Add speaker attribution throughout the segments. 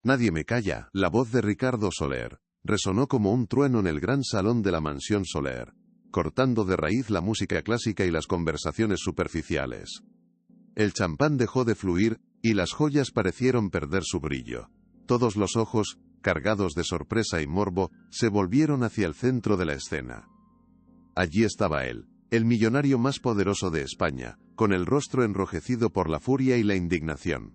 Speaker 1: Nadie me calla. La voz de Ricardo Soler resonó como un trueno en el gran salón de la mansión Soler, cortando de raíz la música clásica y las conversaciones superficiales. El champán dejó de fluir, y las joyas parecieron perder su brillo. Todos los ojos, cargados de sorpresa y morbo, se volvieron hacia el centro de la escena. Allí estaba él, el millonario más poderoso de España, con el rostro enrojecido por la furia y la indignación.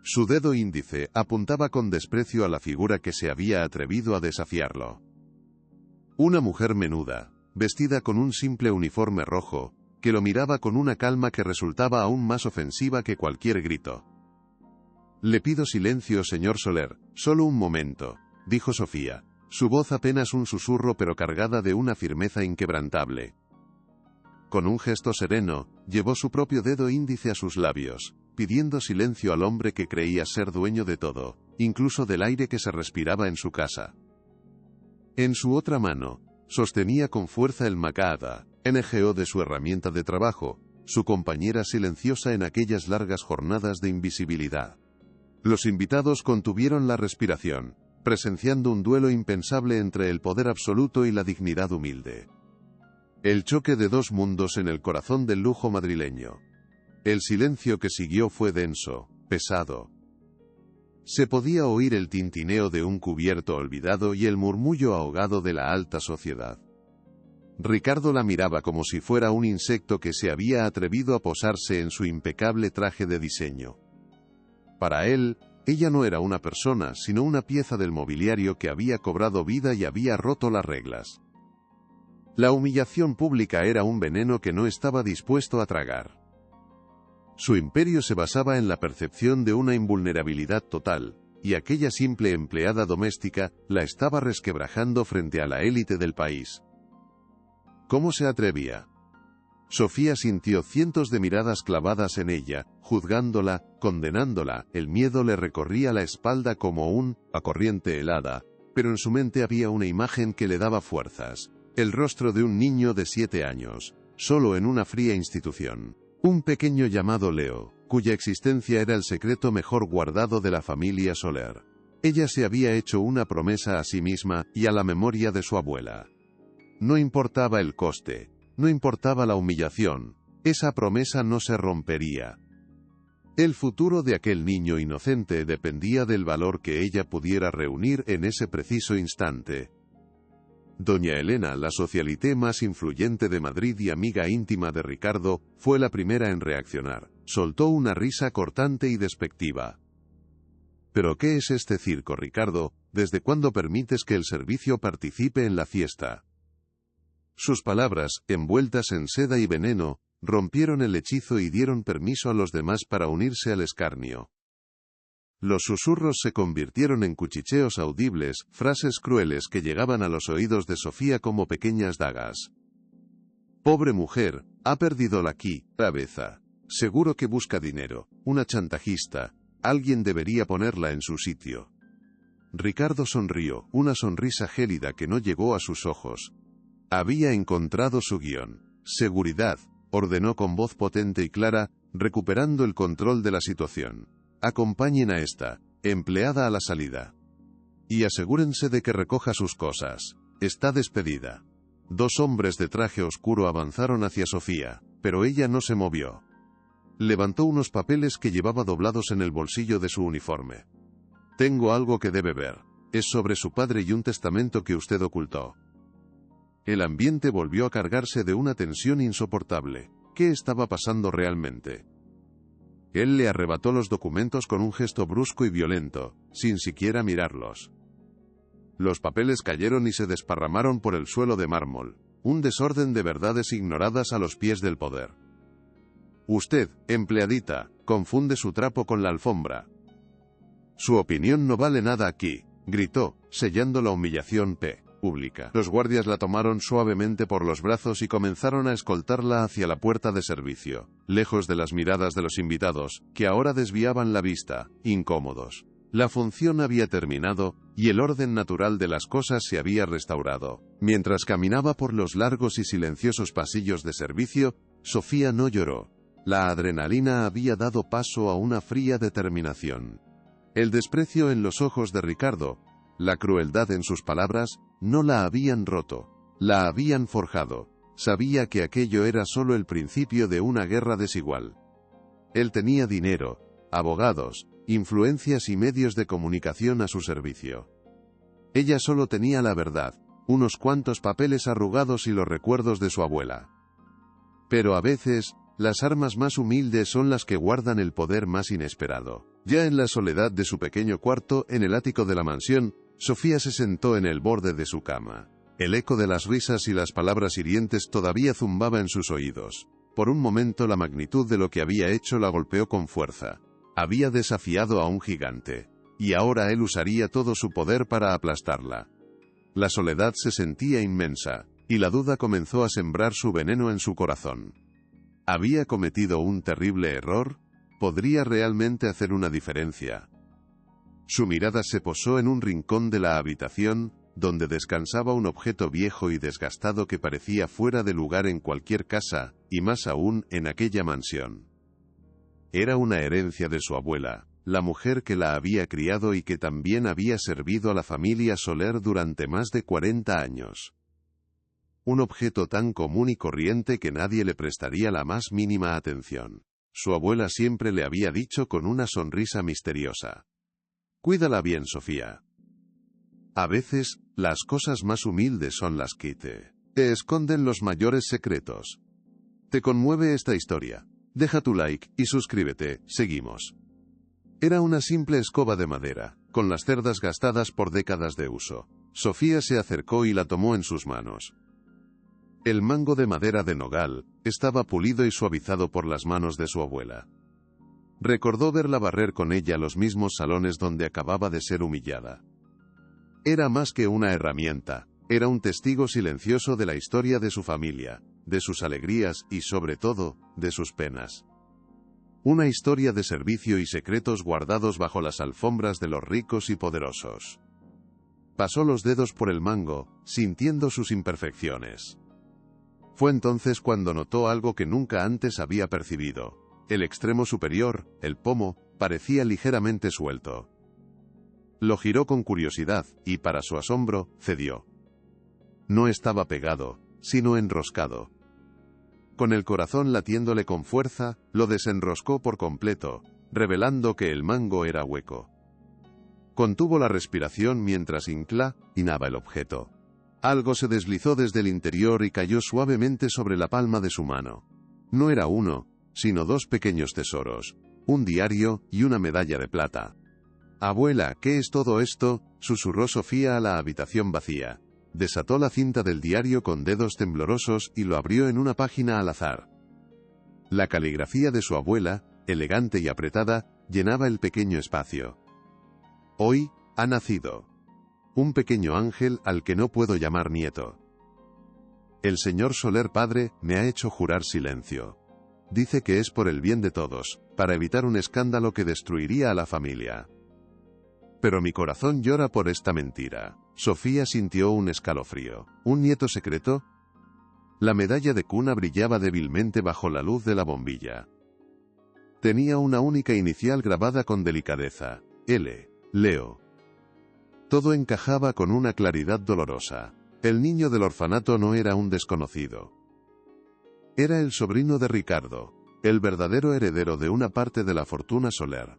Speaker 1: Su dedo índice apuntaba con desprecio a la figura que se había atrevido a desafiarlo. Una mujer menuda, vestida con un simple uniforme rojo, que lo miraba con una calma que resultaba aún más ofensiva que cualquier grito. «Le pido silencio, señor Soler, solo un momento», dijo Sofía, su voz apenas un susurro pero cargada de una firmeza inquebrantable. Con un gesto sereno, llevó su propio dedo índice a sus labios, pidiendo silencio al hombre que creía ser dueño de todo, incluso del aire que se respiraba en su casa. En su otra mano, sostenía con fuerza el Macada, NGO de su herramienta de trabajo, su compañera silenciosa en aquellas largas jornadas de invisibilidad. Los invitados contuvieron la respiración, presenciando un duelo impensable entre el poder absoluto y la dignidad humilde. El choque de dos mundos en el corazón del lujo madrileño. El silencio que siguió fue denso, pesado. Se podía oír el tintineo de un cubierto olvidado y el murmullo ahogado de la alta sociedad. Ricardo la miraba como si fuera un insecto que se había atrevido a posarse en su impecable traje de diseño. Para él, ella no era una persona, sino una pieza del mobiliario que había cobrado vida y había roto las reglas. La humillación pública era un veneno que no estaba dispuesto a tragar. Su imperio se basaba en la percepción de una invulnerabilidad total, y aquella simple empleada doméstica la estaba resquebrajando frente a la élite del país. ¿Cómo se atrevía? Sofía sintió cientos de miradas clavadas en ella, juzgándola, condenándola. El miedo le recorría la espalda como una corriente helada, pero en su mente había una imagen que le daba fuerzas. El rostro de un niño de 7 años, solo en una fría institución. Un pequeño llamado Leo, cuya existencia era el secreto mejor guardado de la familia Soler. Ella se había hecho una promesa a sí misma y a la memoria de su abuela. No importaba el coste, no importaba la humillación, esa promesa no se rompería. El futuro de aquel niño inocente dependía del valor que ella pudiera reunir en ese preciso instante. Doña Elena, la socialité más influyente de Madrid y amiga íntima de Ricardo, fue la primera en reaccionar. Soltó una risa cortante y despectiva. «¿Pero qué es este circo, Ricardo? ¿Desde cuándo permites que el servicio participe en la fiesta?» Sus palabras, envueltas en seda y veneno, rompieron el hechizo y dieron permiso a los demás para unirse al escarnio. Los susurros se convirtieron en cuchicheos audibles, frases crueles que llegaban a los oídos de Sofía como pequeñas dagas. «Pobre mujer, ha perdido la cabeza. Seguro que busca dinero, una chantajista. Alguien debería ponerla en su sitio». Ricardo sonrió, una sonrisa gélida que no llegó a sus ojos. Había encontrado su guión. «Seguridad», ordenó con voz potente y clara, recuperando el control de la situación. «Acompañen a esta empleada a la salida. Y asegúrense de que recoja sus cosas. Está despedida». 2 hombres de traje oscuro avanzaron hacia Sofía, pero ella no se movió. Levantó unos papeles que llevaba doblados en el bolsillo de su uniforme. «Tengo algo que debe ver. Es sobre su padre y un testamento que usted ocultó». El ambiente volvió a cargarse de una tensión insoportable. ¿Qué estaba pasando realmente? Él le arrebató los documentos con un gesto brusco y violento, sin siquiera mirarlos. Los papeles cayeron y se desparramaron por el suelo de mármol, un desorden de verdades ignoradas a los pies del poder. «Usted, empleadita, confunde su trapo con la alfombra. Su opinión no vale nada aquí», gritó, sellando la humillación pública. Los guardias la tomaron suavemente por los brazos y comenzaron a escoltarla hacia la puerta de servicio, lejos de las miradas de los invitados, que ahora desviaban la vista, incómodos. La función había terminado, y el orden natural de las cosas se había restaurado. Mientras caminaba por los largos y silenciosos pasillos de servicio, Sofía no lloró. La adrenalina había dado paso a una fría determinación. El desprecio en los ojos de Ricardo, la crueldad en sus palabras, no la habían roto, la habían forjado. Sabía que aquello era solo el principio de una guerra desigual. Él tenía dinero, abogados, influencias y medios de comunicación a su servicio. Ella solo tenía la verdad, unos cuantos papeles arrugados y los recuerdos de su abuela. Pero a veces, las armas más humildes son las que guardan el poder más inesperado. Ya en la soledad de su pequeño cuarto, en el ático de la mansión, Sofía se sentó en el borde de su cama. El eco de las risas y las palabras hirientes todavía zumbaba en sus oídos. Por un momento la magnitud de lo que había hecho la golpeó con fuerza. Había desafiado a un gigante, y ahora él usaría todo su poder para aplastarla. La soledad se sentía inmensa, y la duda comenzó a sembrar su veneno en su corazón. ¿Había cometido un terrible error? ¿Podría realmente hacer una diferencia? Su mirada se posó en un rincón de la habitación, donde descansaba un objeto viejo y desgastado que parecía fuera de lugar en cualquier casa, y más aún en aquella mansión. Era una herencia de su abuela, la mujer que la había criado y que también había servido a la familia Soler durante más de 40 años. Un objeto tan común y corriente que nadie le prestaría la más mínima atención. Su abuela siempre le había dicho con una sonrisa misteriosa: «Cuídala bien, Sofía. A veces, las cosas más humildes son las que te esconden los mayores secretos». ¿Te conmueve esta historia? Deja tu like y suscríbete, seguimos. Era una simple escoba de madera, con las cerdas gastadas por décadas de uso. Sofía se acercó y la tomó en sus manos. El mango de madera de nogal estaba pulido y suavizado por las manos de su abuela. Recordó verla barrer con ella los mismos salones donde acababa de ser humillada. Era más que una herramienta, era un testigo silencioso de la historia de su familia, de sus alegrías y, sobre todo, de sus penas. Una historia de servicio y secretos guardados bajo las alfombras de los ricos y poderosos. Pasó los dedos por el mango, sintiendo sus imperfecciones. Fue entonces cuando notó algo que nunca antes había percibido. El extremo superior, el pomo, parecía ligeramente suelto. Lo giró con curiosidad, y para su asombro, cedió. No estaba pegado, sino enroscado. Con el corazón latiéndole con fuerza, lo desenroscó por completo, revelando que el mango era hueco. Contuvo la respiración mientras inclinaba el objeto. Algo se deslizó desde el interior y cayó suavemente sobre la palma de su mano. No era uno, sino dos pequeños tesoros, un diario y una medalla de plata. «Abuela, ¿qué es todo esto?», susurró Sofía a la habitación vacía. Desató la cinta del diario con dedos temblorosos y lo abrió en una página al azar. La caligrafía de su abuela, elegante y apretada, llenaba el pequeño espacio. «Hoy ha nacido un pequeño ángel al que no puedo llamar nieto. El señor Soler padre me ha hecho jurar silencio. Dice que es por el bien de todos, para evitar un escándalo que destruiría a la familia. Pero mi corazón llora por esta mentira». Sofía sintió un escalofrío. ¿Un nieto secreto? La medalla de cuna brillaba débilmente bajo la luz de la bombilla. Tenía una única inicial grabada con delicadeza: L. Leo. Todo encajaba con una claridad dolorosa. El niño del orfanato no era un desconocido. Era el sobrino de Ricardo, el verdadero heredero de una parte de la fortuna Soler.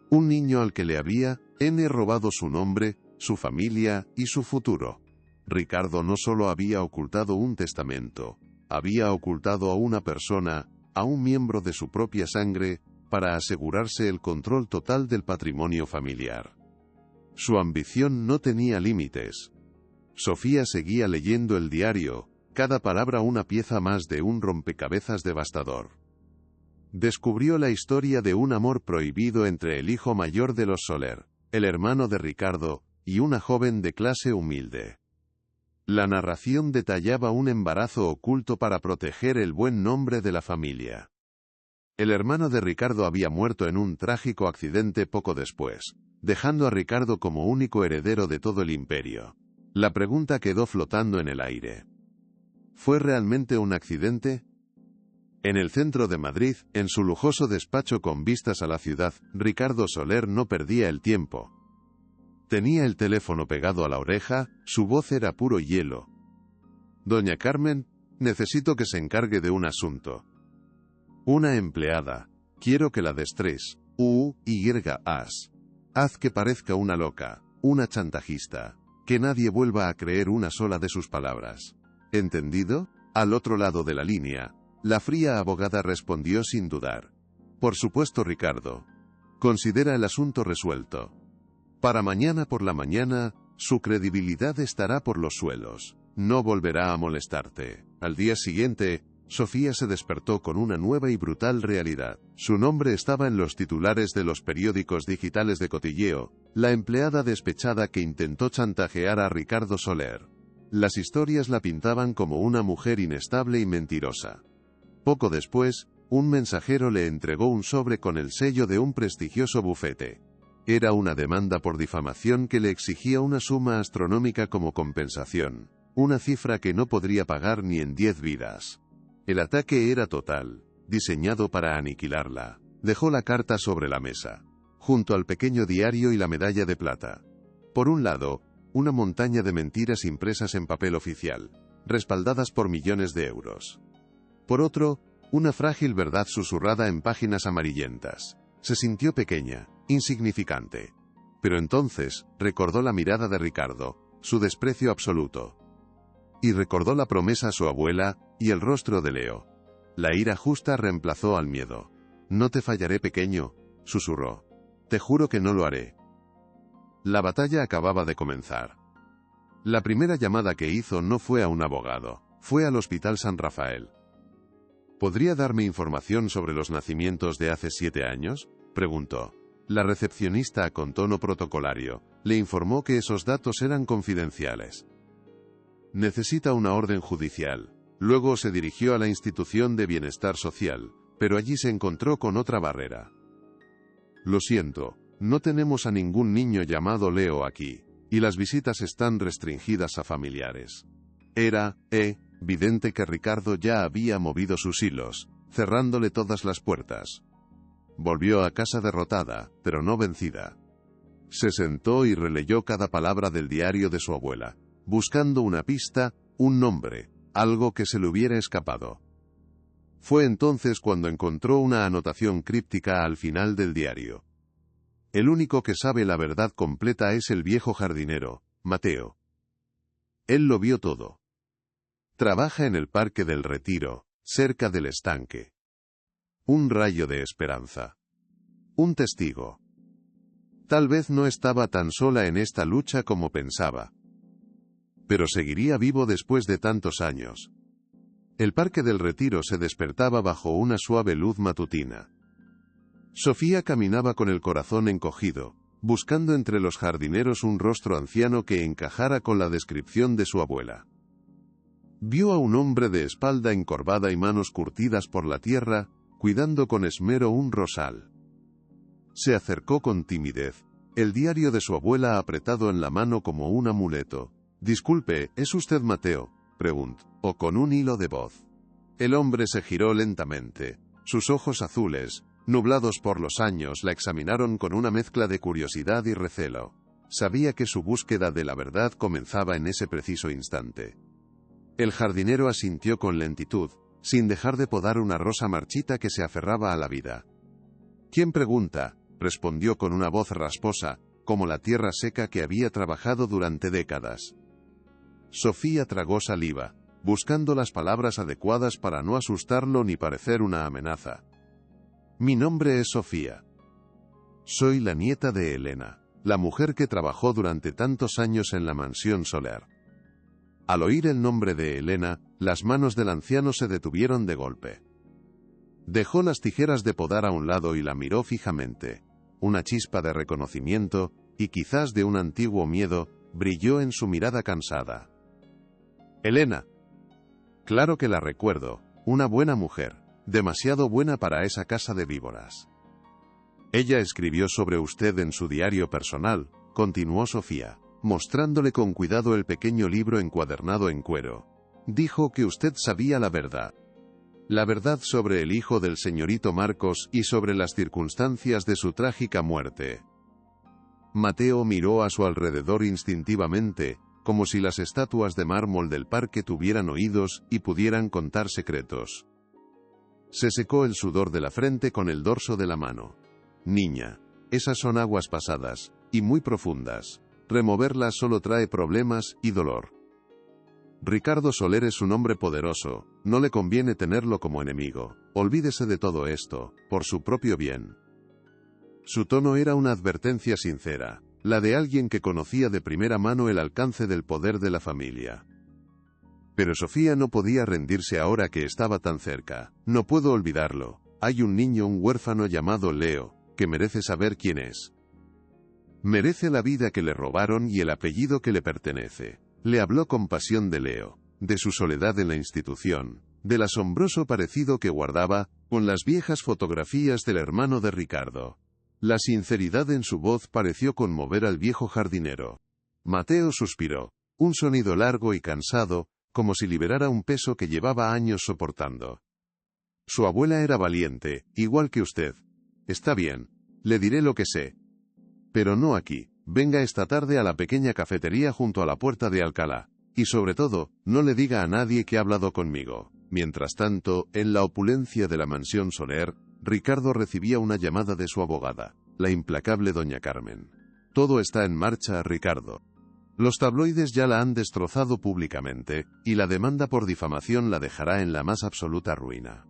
Speaker 1: Un niño al que le había robado su nombre, su familia y su futuro. Ricardo no solo había ocultado un testamento, había ocultado a una persona, a un miembro de su propia sangre, para asegurarse el control total del patrimonio familiar. Su ambición no tenía límites. Sofía seguía leyendo el diario, cada palabra una pieza más de un rompecabezas devastador. Descubrió la historia de un amor prohibido entre el hijo mayor de los Soler, el hermano de Ricardo, y una joven de clase humilde. La narración detallaba un embarazo oculto para proteger el buen nombre de la familia. El hermano de Ricardo había muerto en un trágico accidente poco después, dejando a Ricardo como único heredero de todo el imperio. La pregunta quedó flotando en el aire. ¿Fue realmente un accidente? En el centro de Madrid, en su lujoso despacho con vistas a la ciudad, Ricardo Soler no perdía el tiempo. Tenía el teléfono pegado a la oreja, su voz era puro hielo. «Doña Carmen, necesito que se encargue de un asunto. Una empleada. Quiero que la destres. Haz que parezca una loca, una chantajista. Que nadie vuelva a creer una sola de sus palabras. ¿Entendido?» Al otro lado de la línea, la fría abogada respondió sin dudar. «Por supuesto, Ricardo. Considera el asunto resuelto. Para mañana por la mañana, su credibilidad estará por los suelos. No volverá a molestarte». Al día siguiente, Sofía se despertó con una nueva y brutal realidad. Su nombre estaba en los titulares de los periódicos digitales de cotilleo, la empleada despechada que intentó chantajear a Ricardo Soler. Las historias la pintaban como una mujer inestable y mentirosa. Poco después, un mensajero le entregó un sobre con el sello de un prestigioso bufete. Era una demanda por difamación que le exigía una suma astronómica como compensación, una cifra que no podría pagar ni en 10 vidas. El ataque era total, diseñado para aniquilarla. Dejó la carta sobre la mesa, junto al pequeño diario y la medalla de plata. Por un lado, una montaña de mentiras impresas en papel oficial, respaldadas por millones de euros. Por otro, una frágil verdad susurrada en páginas amarillentas. Se sintió pequeña, insignificante. Pero entonces, recordó la mirada de Ricardo, su desprecio absoluto. Y recordó la promesa a su abuela, y el rostro de Leo. La ira justa reemplazó al miedo. «No te fallaré, pequeño», susurró. «Te juro que no lo haré». La batalla acababa de comenzar. La primera llamada que hizo no fue a un abogado, fue al Hospital San Rafael. «¿Podría darme información sobre los nacimientos de hace 7 años?» preguntó. La recepcionista, con tono protocolario, le informó que esos datos eran confidenciales. «Necesita una orden judicial». Luego se dirigió a la institución de bienestar social, pero allí se encontró con otra barrera. «Lo siento, no tenemos a ningún niño llamado Leo aquí, y las visitas están restringidas a familiares». Era evidente que Ricardo ya había movido sus hilos, cerrándole todas las puertas. Volvió a casa derrotada, pero no vencida. Se sentó y releyó cada palabra del diario de su abuela, buscando una pista, un nombre, algo que se le hubiera escapado. Fue entonces cuando encontró una anotación críptica al final del diario. «El único que sabe la verdad completa es el viejo jardinero, Mateo. Él lo vio todo. Trabaja en el Parque del Retiro, cerca del estanque. Un rayo de esperanza. Un testigo. Tal vez no estaba tan sola en esta lucha como pensaba. Pero seguiría vivo después de tantos años». El Parque del Retiro se despertaba bajo una suave luz matutina. Sofía caminaba con el corazón encogido, buscando entre los jardineros un rostro anciano que encajara con la descripción de su abuela. Vio a un hombre de espalda encorvada y manos curtidas por la tierra, cuidando con esmero un rosal. Se acercó con timidez, el diario de su abuela apretado en la mano como un amuleto. «Disculpe, ¿es usted Mateo?», preguntó, con un hilo de voz. El hombre se giró lentamente. Sus ojos azules, nublados por los años, la examinaron con una mezcla de curiosidad y recelo. Sabía que su búsqueda de la verdad comenzaba en ese preciso instante. El jardinero asintió con lentitud, sin dejar de podar una rosa marchita que se aferraba a la vida. «¿Quién pregunta?», respondió con una voz rasposa, como la tierra seca que había trabajado durante décadas. Sofía tragó saliva, buscando las palabras adecuadas para no asustarlo ni parecer una amenaza. «Mi nombre es Sofía. Soy la nieta de Elena, la mujer que trabajó durante tantos años en la mansión Soler». Al oír el nombre de Elena, las manos del anciano se detuvieron de golpe. Dejó las tijeras de podar a un lado y la miró fijamente. Una chispa de reconocimiento, y quizás de un antiguo miedo, brilló en su mirada cansada. «Elena. Claro que la recuerdo, una buena mujer, demasiado buena para esa casa de víboras. Ella escribió sobre usted en su diario personal», continuó Sofía, mostrándole con cuidado el pequeño libro encuadernado en cuero. «Dijo que usted sabía la verdad. La verdad sobre el hijo del señorito Marcos y sobre las circunstancias de su trágica muerte. Mateo miró a su alrededor instintivamente, como si las estatuas de mármol del parque tuvieran oídos y pudieran contar secretos. Se secó el sudor de la frente con el dorso de la mano. Niña, esas son aguas pasadas, y muy profundas. Removerlas solo trae problemas y dolor. Ricardo Soler es un hombre poderoso, no le conviene tenerlo como enemigo. Olvídese de todo esto, por su propio bien. Su tono era una advertencia sincera, la de alguien que conocía de primera mano el alcance del poder de la familia. Pero Sofía no podía rendirse ahora que estaba tan cerca. No puedo olvidarlo. Hay un niño, un huérfano llamado Leo, que merece saber quién es. Merece la vida que le robaron y el apellido que le pertenece. Le habló con pasión de Leo, de su soledad en la institución, del asombroso parecido que guardaba con las viejas fotografías del hermano de Ricardo. La sinceridad en su voz pareció conmover al viejo jardinero. Mateo suspiró, un sonido largo y cansado, como si liberara un peso que llevaba años soportando. Su abuela era valiente, igual que usted. Está bien, le diré lo que sé. Pero no aquí. Venga esta tarde a la pequeña cafetería junto a la puerta de Alcalá. Y sobre todo, no le diga a nadie que ha hablado conmigo. Mientras tanto, en la opulencia de la mansión Soler, Ricardo recibía una llamada de su abogada, la implacable doña Carmen. Todo está en marcha, Ricardo. Los tabloides ya la han destrozado públicamente, y la demanda por difamación la dejará en la más absoluta ruina.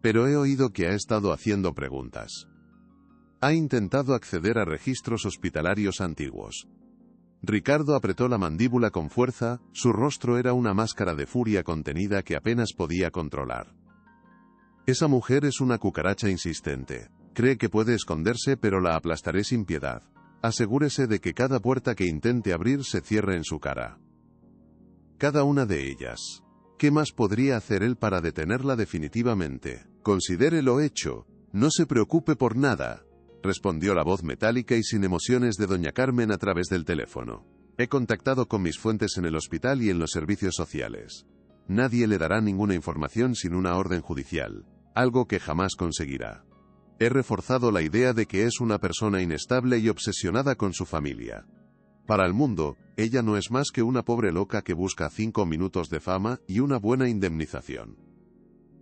Speaker 1: Pero he oído que ha estado haciendo preguntas. Ha intentado acceder a registros hospitalarios antiguos. Ricardo apretó la mandíbula con fuerza, su rostro era una máscara de furia contenida que apenas podía controlar. Esa mujer es una cucaracha insistente. Cree que puede esconderse, pero la aplastaré sin piedad. Asegúrese de que cada puerta que intente abrir se cierre en su cara. Cada una de ellas. ¿Qué más podría hacer él para detenerla definitivamente? Considere lo hecho. No se preocupe por nada, respondió la voz metálica y sin emociones de doña Carmen a través del teléfono. He contactado con mis fuentes en el hospital y en los servicios sociales. Nadie le dará ninguna información sin una orden judicial, algo que jamás conseguirá. He reforzado la idea de que es una persona inestable y obsesionada con su familia. Para el mundo, ella no es más que una pobre loca que busca 5 minutos de fama y una buena indemnización.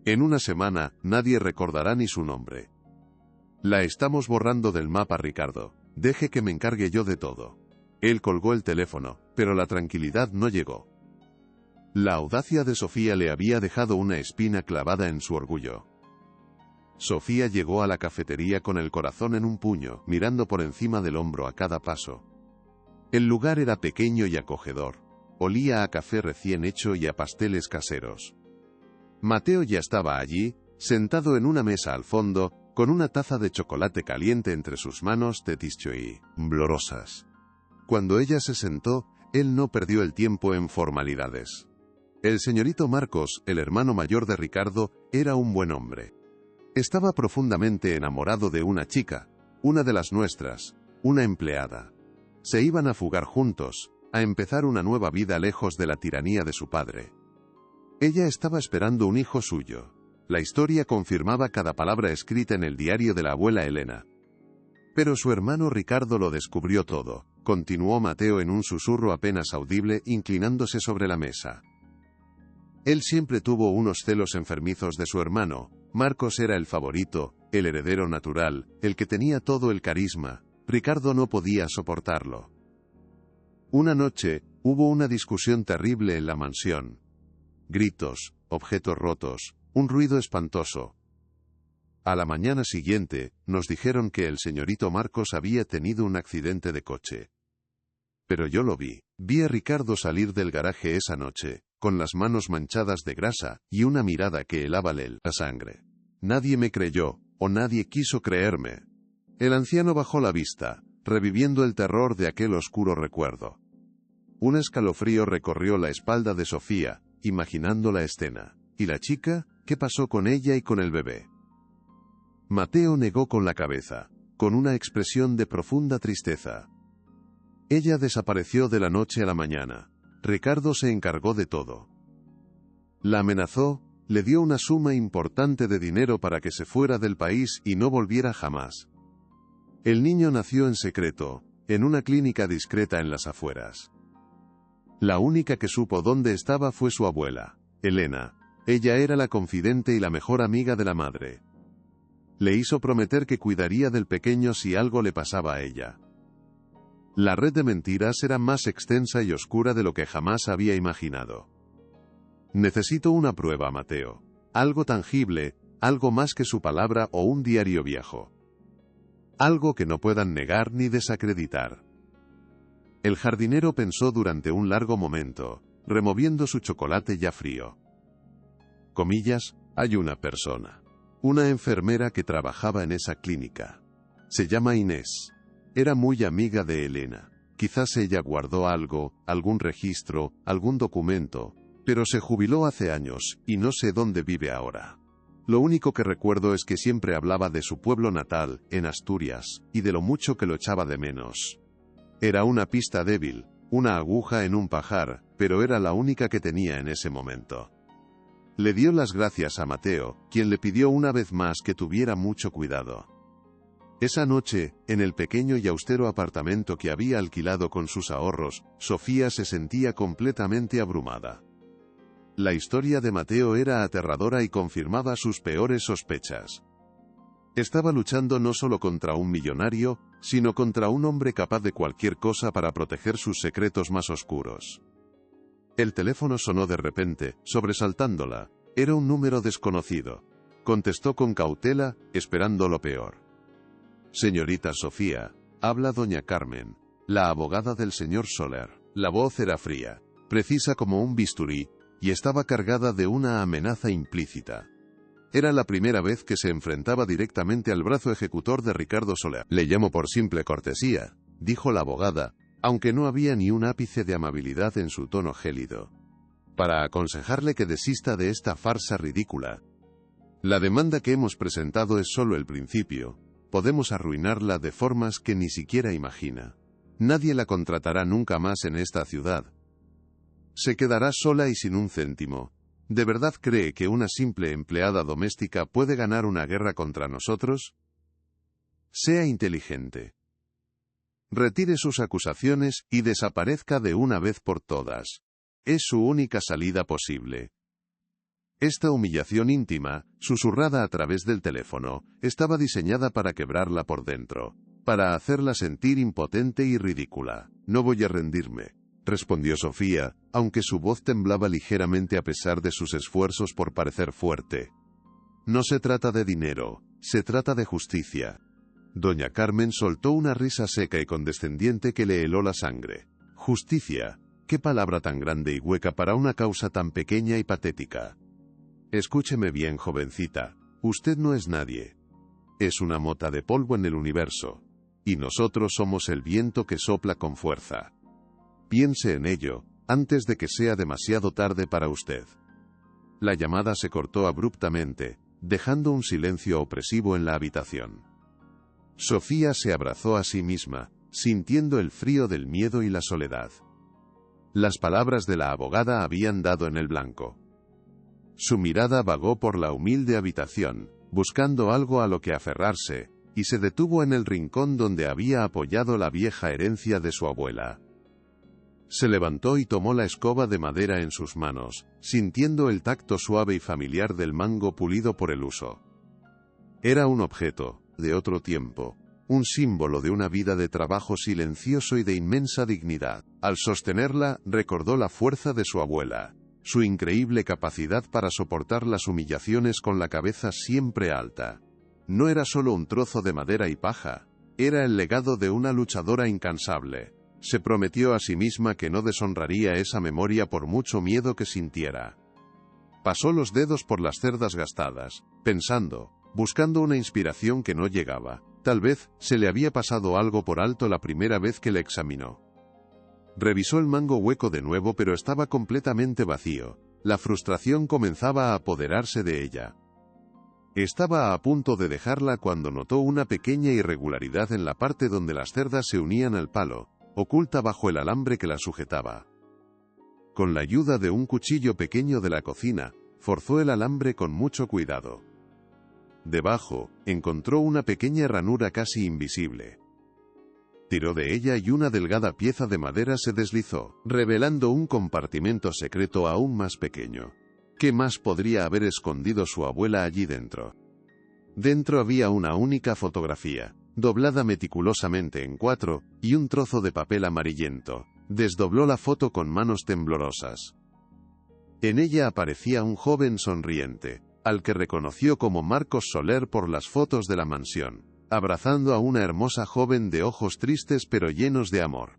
Speaker 1: En una semana, nadie recordará ni su nombre. La estamos borrando del mapa, Ricardo. Deje que me encargue yo de todo. Él colgó el teléfono, pero la tranquilidad no llegó. La audacia de Sofía le había dejado una espina clavada en su orgullo. Sofía llegó a la cafetería con el corazón en un puño, mirando por encima del hombro a cada paso. El lugar era pequeño y acogedor. Olía a café recién hecho y a pasteles caseros. Mateo ya estaba allí, sentado en una mesa al fondo, con una taza de chocolate caliente entre sus manos tetischo y blorosas. Cuando ella se sentó, él no perdió el tiempo en formalidades. El señorito Marcos, el hermano mayor de Ricardo, era un buen hombre. Estaba profundamente enamorado de una chica, una de las nuestras, una empleada. Se iban a fugar juntos, a empezar una nueva vida lejos de la tiranía de su padre. Ella estaba esperando un hijo suyo. La historia confirmaba cada palabra escrita en el diario de la abuela Elena. Pero su hermano Ricardo lo descubrió todo, continuó Mateo en un susurro apenas audible, inclinándose sobre la mesa. Él siempre tuvo unos celos enfermizos de su hermano. Marcos era el favorito, el heredero natural, el que tenía todo el carisma. Ricardo no podía soportarlo. Una noche, hubo una discusión terrible en la mansión. Gritos, objetos rotos, un ruido espantoso. A la mañana siguiente, nos dijeron que el señorito Marcos había tenido un accidente de coche. Pero yo lo vi. Vi a Ricardo salir del garaje esa noche, con las manos manchadas de grasa, y una mirada que helaba la sangre. Nadie me creyó, o nadie quiso creerme. El anciano bajó la vista, reviviendo el terror de aquel oscuro recuerdo. Un escalofrío recorrió la espalda de Sofía, imaginando la escena. ¿Y la chica? ¿Qué pasó con ella y con el bebé? Mateo negó con la cabeza, con una expresión de profunda tristeza. Ella desapareció de la noche a la mañana. Ricardo se encargó de todo. La amenazó, Le dio una suma importante de dinero para que se fuera del país y no volviera jamás. El niño nació en secreto, en una clínica discreta en las afueras. La única que supo dónde estaba fue su abuela, Elena. Ella era la confidente y la mejor amiga de la madre. Le hizo prometer que cuidaría del pequeño si algo le pasaba a ella. La red de mentiras era más extensa y oscura de lo que jamás había imaginado. Necesito una prueba, Mateo. Algo tangible, algo más que su palabra o un diario viejo. Algo que no puedan negar ni desacreditar. El jardinero pensó durante un largo momento, removiendo su chocolate ya frío. Comillas, hay una persona. Una enfermera que trabajaba en esa clínica. Se llama Inés. Era muy amiga de Elena. Quizás ella guardó algo, algún registro, algún documento, pero se jubiló hace años, y no sé dónde vive ahora. Lo único que recuerdo es que siempre hablaba de su pueblo natal, en Asturias, y de lo mucho que lo echaba de menos. Era una pista débil, una aguja en un pajar, pero era la única que tenía en ese momento. Le dio las gracias a Mateo, quien le pidió una vez más que tuviera mucho cuidado. Esa noche, en el pequeño y austero apartamento que había alquilado con sus ahorros, Sofía se sentía completamente abrumada. La historia de Mateo era aterradora y confirmaba sus peores sospechas. Estaba luchando no solo contra un millonario, sino contra un hombre capaz de cualquier cosa para proteger sus secretos más oscuros. El teléfono sonó de repente, sobresaltándola. Era un número desconocido. Contestó con cautela, esperando lo peor. Señorita Sofía, habla doña Carmen, la abogada del señor Soler. La voz era fría, precisa como un bisturí, y estaba cargada de una amenaza implícita. Era la primera vez que se enfrentaba directamente al brazo ejecutor de Ricardo Soler. Le llamo por simple cortesía, dijo la abogada, aunque no había ni un ápice de amabilidad en su tono gélido. Para aconsejarle que desista de esta farsa ridícula. La demanda que hemos presentado es solo el principio. Podemos arruinarla de formas que ni siquiera imagina. Nadie la contratará nunca más en esta ciudad. Se quedará sola y sin un céntimo. ¿De verdad cree que una simple empleada doméstica puede ganar una guerra contra nosotros? Sea inteligente. Retire sus acusaciones y desaparezca de una vez por todas. Es su única salida posible. Esta humillación íntima, susurrada a través del teléfono, estaba diseñada para quebrarla por dentro, para hacerla sentir impotente y ridícula. No voy a rendirme, respondió Sofía, aunque su voz temblaba ligeramente a pesar de sus esfuerzos por parecer fuerte. No se trata de dinero, se trata de justicia. Doña Carmen soltó una risa seca y condescendiente que le heló la sangre. Justicia, qué palabra tan grande y hueca para una causa tan pequeña y patética. Escúcheme bien, jovencita, usted no es nadie. Es una mota de polvo en el universo. Y nosotros somos el viento que sopla con fuerza. Piense en ello, antes de que sea demasiado tarde para usted. La llamada se cortó abruptamente, dejando un silencio opresivo en la habitación. Sofía se abrazó a sí misma, sintiendo el frío del miedo y la soledad. Las palabras de la abogada habían dado en el blanco. Su mirada vagó por la humilde habitación, buscando algo a lo que aferrarse, y se detuvo en el rincón donde había apoyado la vieja herencia de su abuela. Se levantó y tomó la escoba de madera en sus manos, sintiendo el tacto suave y familiar del mango pulido por el uso. Era un objeto, de otro tiempo, un símbolo de una vida de trabajo silencioso y de inmensa dignidad. Al sostenerla, recordó la fuerza de su abuela, su increíble capacidad para soportar las humillaciones con la cabeza siempre alta. No era solo un trozo de madera y paja, era el legado de una luchadora incansable. Se prometió a sí misma que no deshonraría esa memoria por mucho miedo que sintiera. Pasó los dedos por las cerdas gastadas, pensando, buscando una inspiración que no llegaba. Tal vez se le había pasado algo por alto la primera vez que la examinó. Revisó el mango hueco de nuevo, pero estaba completamente vacío. La frustración comenzaba a apoderarse de ella. Estaba a punto de dejarla cuando notó una pequeña irregularidad en la parte donde las cerdas se unían al palo, oculta bajo el alambre que la sujetaba. Con la ayuda de un cuchillo pequeño de la cocina, Forzó el alambre con mucho cuidado. Debajo, encontró una pequeña ranura casi invisible. Tiró de ella y una delgada pieza de madera se deslizó, revelando un compartimento secreto aún más pequeño. ¿Qué más podría haber escondido su abuela allí dentro? Dentro había una única fotografía, doblada meticulosamente en 4, y un trozo de papel amarillento. Desdobló la foto con manos temblorosas. En ella aparecía un joven sonriente, al que reconoció como Marcos Soler por las fotos de la mansión, abrazando a una hermosa joven de ojos tristes pero llenos de amor.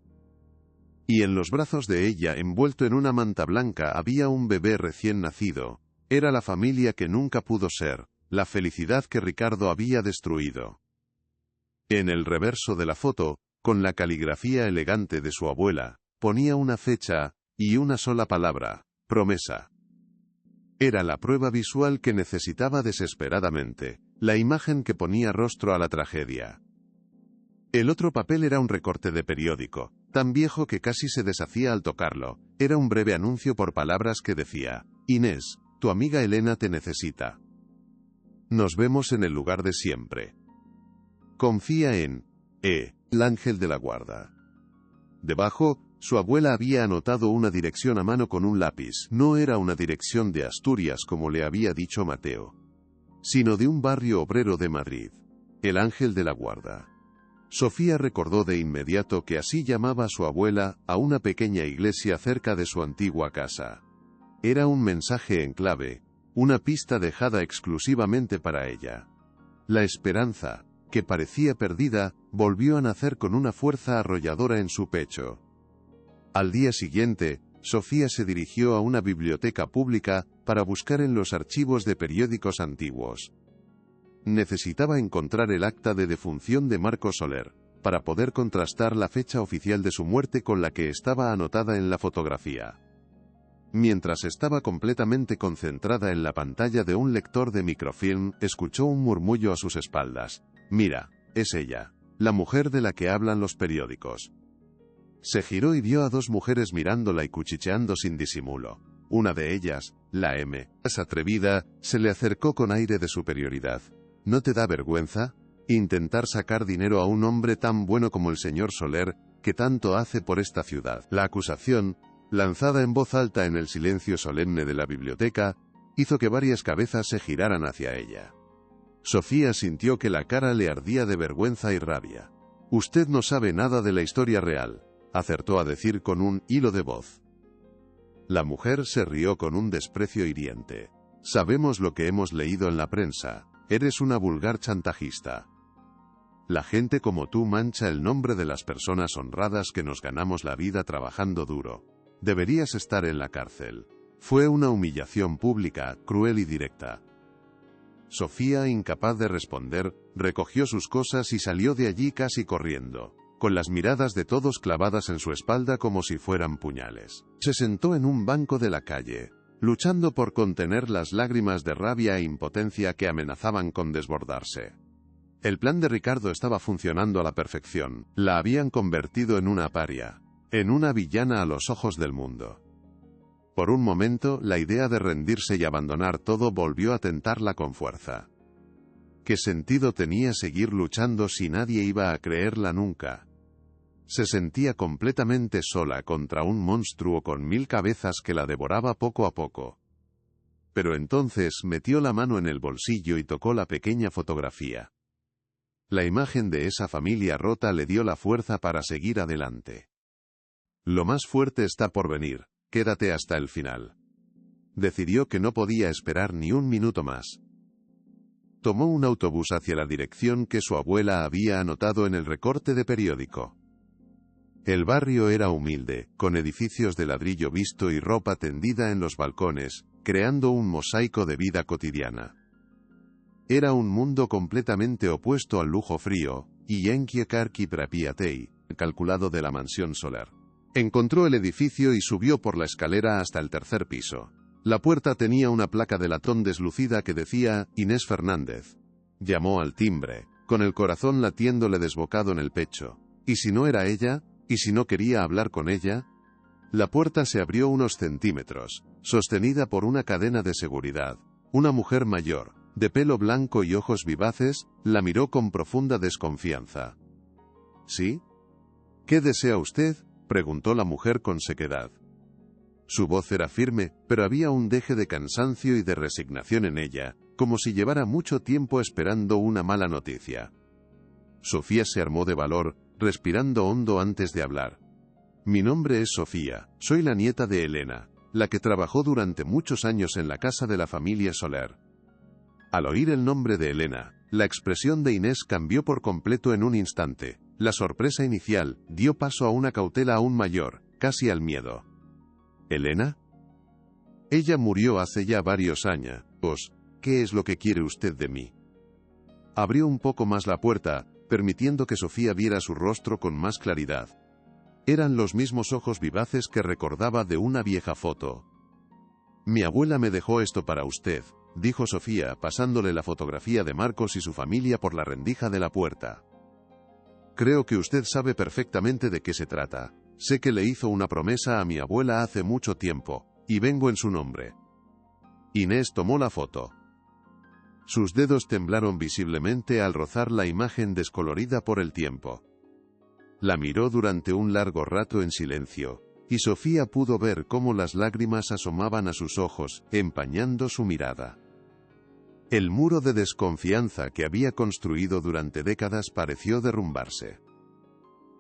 Speaker 1: Y en los brazos de ella, envuelto en una manta blanca, había un bebé recién nacido. Era la familia que nunca pudo ser, la felicidad que Ricardo había destruido. En el reverso de la foto, con la caligrafía elegante de su abuela, ponía una fecha, y una sola palabra: promesa. Era la prueba visual que necesitaba desesperadamente, la imagen que ponía rostro a la tragedia. El otro papel era un recorte de periódico, tan viejo que casi se deshacía al tocarlo. Era un breve anuncio por palabras que decía: Inés, tu amiga Elena te necesita. Nos vemos en el lugar de siempre. Confía en el ángel de la guarda. Debajo, su abuela había anotado una dirección a mano con un lápiz. No era una dirección de Asturias como le había dicho Mateo, sino de un barrio obrero de Madrid. El ángel de la guarda. Sofía recordó de inmediato que así llamaba su abuela a una pequeña iglesia cerca de su antigua casa. Era un mensaje en clave, una pista dejada exclusivamente para ella. La esperanza, que parecía perdida, volvió a nacer con una fuerza arrolladora en su pecho. Al día siguiente, Sofía se dirigió a una biblioteca pública para buscar en los archivos de periódicos antiguos. Necesitaba encontrar el acta de defunción de Marcos Soler, para poder contrastar la fecha oficial de su muerte con la que estaba anotada en la fotografía. Mientras estaba completamente concentrada en la pantalla de un lector de microfilm, escuchó un murmullo a sus espaldas. Mira, es ella, la mujer de la que hablan los periódicos. Se giró y vio a dos mujeres mirándola y cuchicheando sin disimulo. Una de ellas, la más atrevida, se le acercó con aire de superioridad. ¿No te da vergüenza intentar sacar dinero a un hombre tan bueno como el señor Soler, que tanto hace por esta ciudad? La acusación, lanzada en voz alta en el silencio solemne de la biblioteca, hizo que varias cabezas se giraran hacia ella. Sofía sintió que la cara le ardía de vergüenza y rabia. Usted no sabe nada de la historia real, acertó a decir con un hilo de voz. La mujer se rió con un desprecio hiriente. Sabemos lo que hemos leído en la prensa. Eres una vulgar chantajista. La gente como tú mancha el nombre de las personas honradas que nos ganamos la vida trabajando duro. Deberías estar en la cárcel. Fue una humillación pública, cruel y directa. Sofía, incapaz de responder, recogió sus cosas y salió de allí casi corriendo, con las miradas de todos clavadas en su espalda como si fueran puñales. Se sentó en un banco de la calle, luchando por contener las lágrimas de rabia e impotencia que amenazaban con desbordarse. El plan de Ricardo estaba funcionando a la perfección. La habían convertido en una paria, en una villana a los ojos del mundo. Por un momento, la idea de rendirse y abandonar todo volvió a tentarla con fuerza. ¿Qué sentido tenía seguir luchando si nadie iba a creerla nunca? Se sentía completamente sola contra un monstruo con 1000 cabezas que la devoraba poco a poco. Pero entonces metió la mano en el bolsillo y tocó la pequeña fotografía. La imagen de esa familia rota le dio la fuerza para seguir adelante. Lo más fuerte está por venir. Quédate hasta el final. Decidió que no podía esperar ni un minuto más. Tomó un autobús hacia la dirección que su abuela había anotado en el recorte de periódico. El barrio era humilde, con edificios de ladrillo visto y ropa tendida en los balcones, creando un mosaico de vida cotidiana. Era un mundo completamente opuesto al lujo frío, y enkiekar prapiatei, calculado de la mansión Soler. Encontró el edificio y subió por la escalera hasta el 3er piso. La puerta tenía una placa de latón deslucida que decía Inés Fernández. Llamó al timbre, con el corazón latiéndole desbocado en el pecho. ¿Y si no era ella? ¿Y si no quería hablar con ella? La puerta se abrió unos centímetros, sostenida por una cadena de seguridad. Una mujer mayor, de pelo blanco y ojos vivaces, la miró con profunda desconfianza. ¿Sí? ¿Qué desea usted?, preguntó la mujer con sequedad. Su voz era firme, pero había un deje de cansancio y de resignación en ella, como si llevara mucho tiempo esperando una mala noticia. Sofía se armó de valor, respirando hondo antes de hablar. Mi nombre es Sofía, soy la nieta de Elena, la que trabajó durante muchos años en la casa de la familia Soler. Al oír el nombre de Elena, la expresión de Inés cambió por completo en un instante. La sorpresa inicial dio paso a una cautela aún mayor, casi al miedo. ¿Elena? Ella murió hace ya varios años. ¿Qué es lo que quiere usted de mí? Abrió un poco más la puerta, permitiendo que Sofía viera su rostro con más claridad. Eran los mismos ojos vivaces que recordaba de una vieja foto. Mi abuela me dejó esto para usted, dijo Sofía, pasándole la fotografía de Marcos y su familia por la rendija de la puerta. Creo que usted sabe perfectamente de qué se trata. Sé que le hizo una promesa a mi abuela hace mucho tiempo, y vengo en su nombre. Inés tomó la foto. Sus dedos temblaron visiblemente al rozar la imagen descolorida por el tiempo. La miró durante un largo rato en silencio, y Sofía pudo ver cómo las lágrimas asomaban a sus ojos, empañando su mirada. El muro de desconfianza que había construido durante décadas pareció derrumbarse.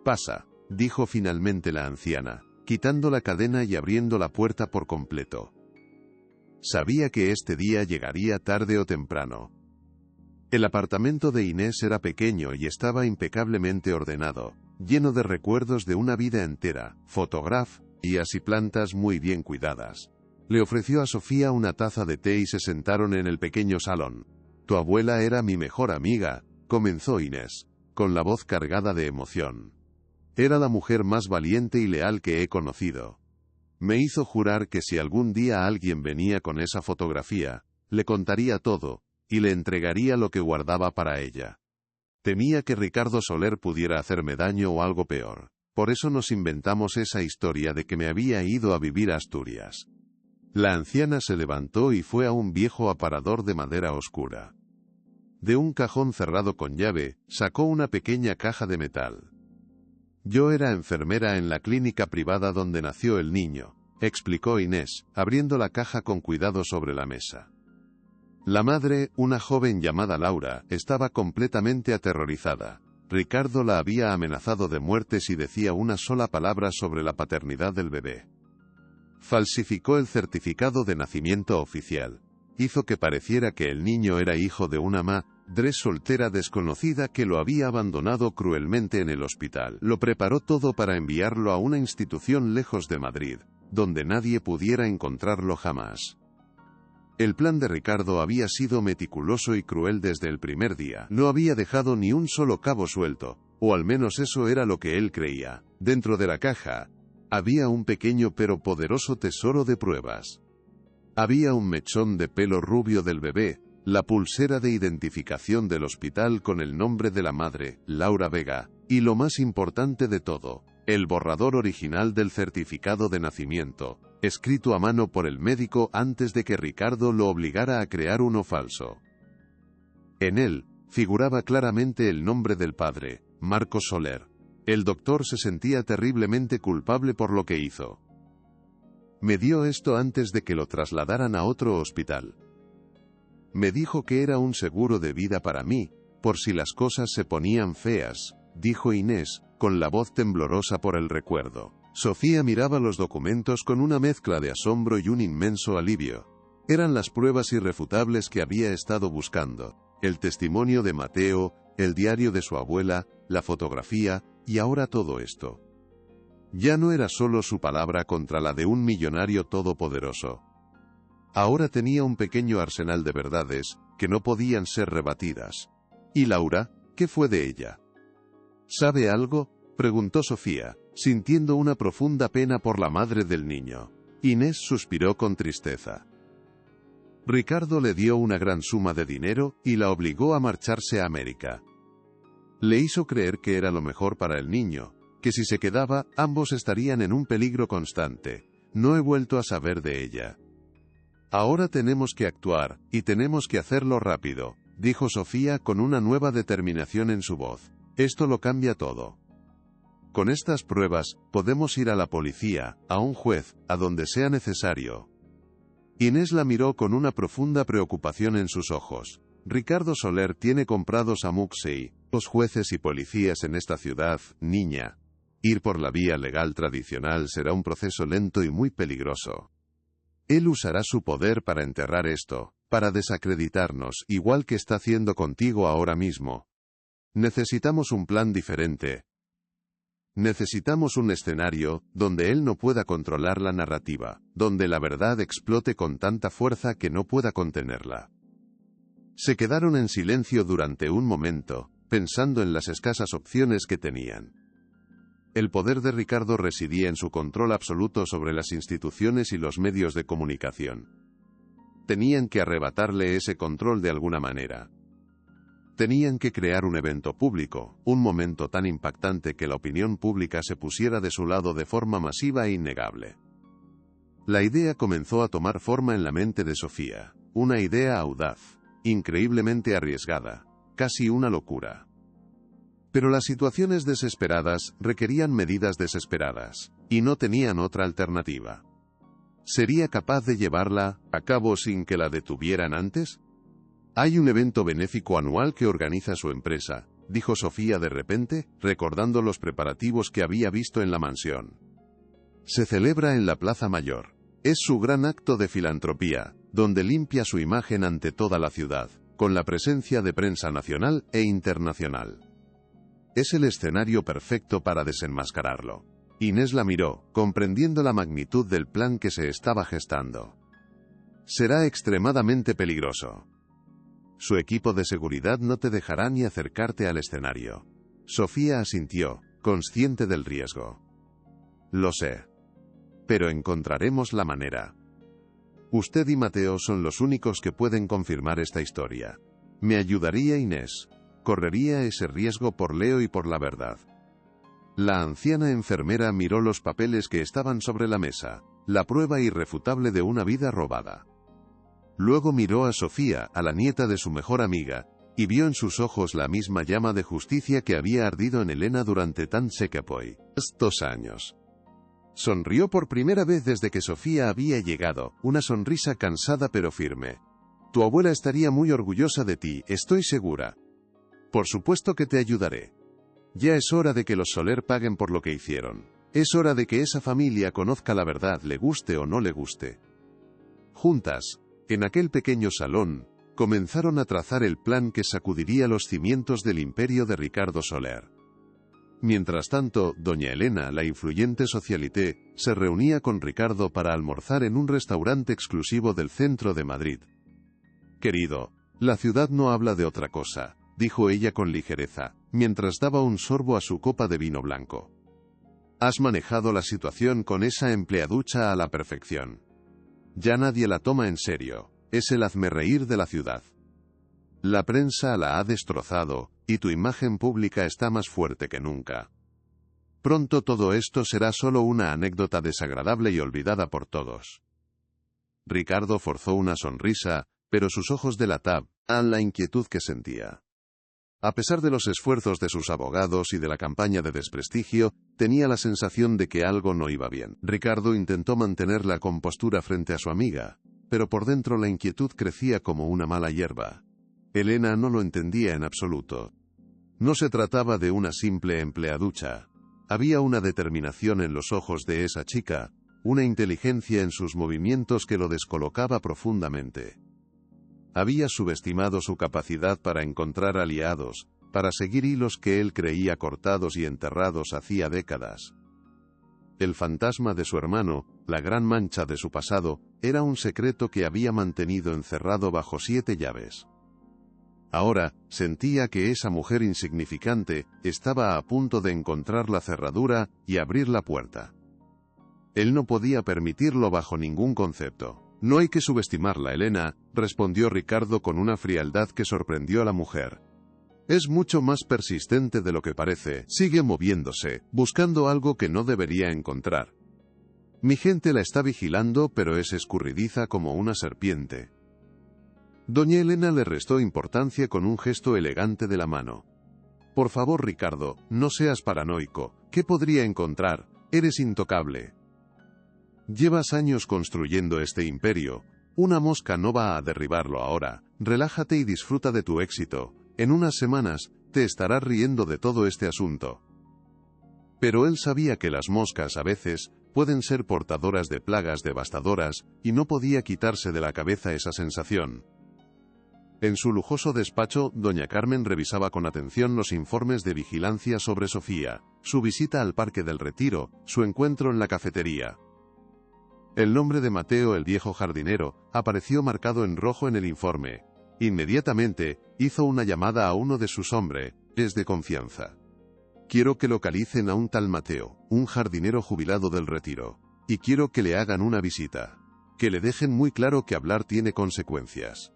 Speaker 1: Pasa, dijo finalmente la anciana, quitando la cadena y abriendo la puerta por completo. Sabía que este día llegaría tarde o temprano. El apartamento de Inés era pequeño y estaba impecablemente ordenado, lleno de recuerdos de una vida entera, fotografías y plantas muy bien cuidadas. Le ofreció a Sofía una taza de té y se sentaron en el pequeño salón. Tu abuela era mi mejor amiga, comenzó Inés, con la voz cargada de emoción. Era la mujer más valiente y leal que he conocido. Me hizo jurar que si algún día alguien venía con esa fotografía, le contaría todo, y le entregaría lo que guardaba para ella. Temía que Ricardo Soler pudiera hacerme daño o algo peor. Por eso nos inventamos esa historia de que me había ido a vivir a Asturias. La anciana se levantó y fue a un viejo aparador de madera oscura. De un cajón cerrado con llave, sacó una pequeña caja de metal. Yo era enfermera en la clínica privada donde nació el niño, explicó Inés, abriendo la caja con cuidado sobre la mesa. La madre, una joven llamada Laura, estaba completamente aterrorizada. Ricardo la había amenazado de muerte si decía una sola palabra sobre la paternidad del bebé. Falsificó el certificado de nacimiento oficial. Hizo que pareciera que el niño era hijo de una madre soltera desconocida que lo había abandonado cruelmente en el hospital. Lo preparó todo para enviarlo a una institución lejos de Madrid, donde nadie pudiera encontrarlo jamás. El plan de Ricardo había sido meticuloso y cruel desde el primer día. No había dejado ni un solo cabo suelto, o al menos eso era lo que él creía. Dentro de la caja había un pequeño pero poderoso tesoro de pruebas. Había un mechón de pelo rubio del bebé, la pulsera de identificación del hospital con el nombre de la madre, Laura Vega, y lo más importante de todo, el borrador original del certificado de nacimiento, escrito a mano por el médico antes de que Ricardo lo obligara a crear uno falso. En él figuraba claramente el nombre del padre, Marcos Soler. El doctor se sentía terriblemente culpable por lo que hizo. Me dio esto antes de que lo trasladaran a otro hospital. Me dijo que era un seguro de vida para mí, por si las cosas se ponían feas, dijo Inés, con la voz temblorosa por el recuerdo. Sofía miraba los documentos con una mezcla de asombro y un inmenso alivio. Eran las pruebas irrefutables que había estado buscando. El testimonio de Mateo, el diario de su abuela, la fotografía, y ahora todo esto. Ya no era solo su palabra contra la de un millonario todopoderoso. Ahora tenía un pequeño arsenal de verdades, que no podían ser rebatidas. ¿Y Laura? ¿Qué fue de ella? ¿Sabe algo?, preguntó Sofía, sintiendo una profunda pena por la madre del niño. Inés suspiró con tristeza. Ricardo le dio una gran suma de dinero, y la obligó a marcharse a América. Le hizo creer que era lo mejor para el niño, que si se quedaba, ambos estarían en un peligro constante. No he vuelto a saber de ella. Ahora tenemos que actuar, y tenemos que hacerlo rápido, dijo Sofía con una nueva determinación en su voz. Esto lo cambia todo. Con estas pruebas, podemos ir a la policía, a un juez, a donde sea necesario. Inés la miró con una profunda preocupación en sus ojos. Ricardo Soler tiene comprados a Muxey, los jueces y policías en esta ciudad, niña. Ir por la vía legal tradicional será un proceso lento y muy peligroso. Él usará su poder para enterrar esto, para desacreditarnos, igual que está haciendo contigo ahora mismo. Necesitamos un plan diferente. Necesitamos un escenario donde él no pueda controlar la narrativa, donde la verdad explote con tanta fuerza que no pueda contenerla. Se quedaron en silencio durante un momento, pensando en las escasas opciones que tenían. El poder de Ricardo residía en su control absoluto sobre las instituciones y los medios de comunicación. Tenían que arrebatarle ese control de alguna manera. Tenían que crear un evento público, un momento tan impactante que la opinión pública se pusiera de su lado de forma masiva e innegable. La idea comenzó a tomar forma en la mente de Sofía, una idea audaz, increíblemente arriesgada, casi una locura. Pero las situaciones desesperadas requerían medidas desesperadas, y no tenían otra alternativa. ¿Sería capaz de llevarla a cabo sin que la detuvieran antes? Hay un evento benéfico anual que organiza su empresa, dijo Sofía de repente, recordando los preparativos que había visto en la mansión. Se celebra en la Plaza Mayor. Es su gran acto de filantropía, donde limpia su imagen ante toda la ciudad, con la presencia de prensa nacional e internacional. Es el escenario perfecto para desenmascararlo. Inés la miró, comprendiendo la magnitud del plan que se estaba gestando. Será extremadamente peligroso. Su equipo de seguridad no te dejará ni acercarte al escenario. Sofía asintió, consciente del riesgo. Lo sé. Pero encontraremos la manera. Usted y Mateo son los únicos que pueden confirmar esta historia. ¿Me ayudaría Inés? Correría ese riesgo por Leo y por la verdad. La anciana enfermera miró los papeles que estaban sobre la mesa, la prueba irrefutable de una vida robada. Luego miró a Sofía, a la nieta de su mejor amiga, y vio en sus ojos la misma llama de justicia que había ardido en Elena durante estos años. Sonrió por primera vez desde que Sofía había llegado, una sonrisa cansada pero firme. Tu abuela estaría muy orgullosa de ti, estoy segura. Por supuesto que te ayudaré. Ya es hora de que los Soler paguen por lo que hicieron. Es hora de que esa familia conozca la verdad, le guste o no le guste. Juntas, en aquel pequeño salón, comenzaron a trazar el plan que sacudiría los cimientos del imperio de Ricardo Soler. Mientras tanto, doña Elena, la influyente socialité, se reunía con Ricardo para almorzar en un restaurante exclusivo del centro de Madrid. Querido, la ciudad no habla de otra cosa, dijo ella con ligereza, mientras daba un sorbo a su copa de vino blanco. Has manejado la situación con esa empleaducha a la perfección. Ya nadie la toma en serio, es el hazmerreír de la ciudad. La prensa la ha destrozado, y tu imagen pública está más fuerte que nunca. Pronto todo esto será solo una anécdota desagradable y olvidada por todos. Ricardo forzó una sonrisa, pero sus ojos delataban la inquietud que sentía. A pesar de los esfuerzos de sus abogados y de la campaña de desprestigio, tenía la sensación de que algo no iba bien. Ricardo intentó mantener la compostura frente a su amiga, pero por dentro la inquietud crecía como una mala hierba. Elena no lo entendía en absoluto. No se trataba de una simple empleaducha. Había una determinación en los ojos de esa chica, una inteligencia en sus movimientos que lo descolocaba profundamente. Había subestimado su capacidad para encontrar aliados, para seguir hilos que él creía cortados y enterrados hacía décadas. El fantasma de su hermano, la gran mancha de su pasado, era un secreto que había mantenido encerrado bajo 7 llaves. Ahora, sentía que esa mujer insignificante estaba a punto de encontrar la cerradura y abrir la puerta. Él no podía permitirlo bajo ningún concepto. No hay que subestimarla, Elena, respondió Ricardo con una frialdad que sorprendió a la mujer. Es mucho más persistente de lo que parece, sigue moviéndose, buscando algo que no debería encontrar. Mi gente la está vigilando, pero es escurridiza como una serpiente. Doña Elena le restó importancia con un gesto elegante de la mano. Por favor, Ricardo, no seas paranoico. ¿Qué podría encontrar? Eres intocable. Llevas años construyendo este imperio. Una mosca no va a derribarlo ahora. Relájate y disfruta de tu éxito. En unas semanas, te estarás riendo de todo este asunto. Pero él sabía que las moscas a veces pueden ser portadoras de plagas devastadoras, y no podía quitarse de la cabeza esa sensación. En su lujoso despacho, doña Carmen revisaba con atención los informes de vigilancia sobre Sofía, su visita al Parque del Retiro, su encuentro en la cafetería. El nombre de Mateo, el viejo jardinero, apareció marcado en rojo en el informe. Inmediatamente, hizo una llamada a uno de sus hombres de confianza. Quiero que localicen a un tal Mateo, un jardinero jubilado del Retiro. Y quiero que le hagan una visita. Que le dejen muy claro que hablar tiene consecuencias.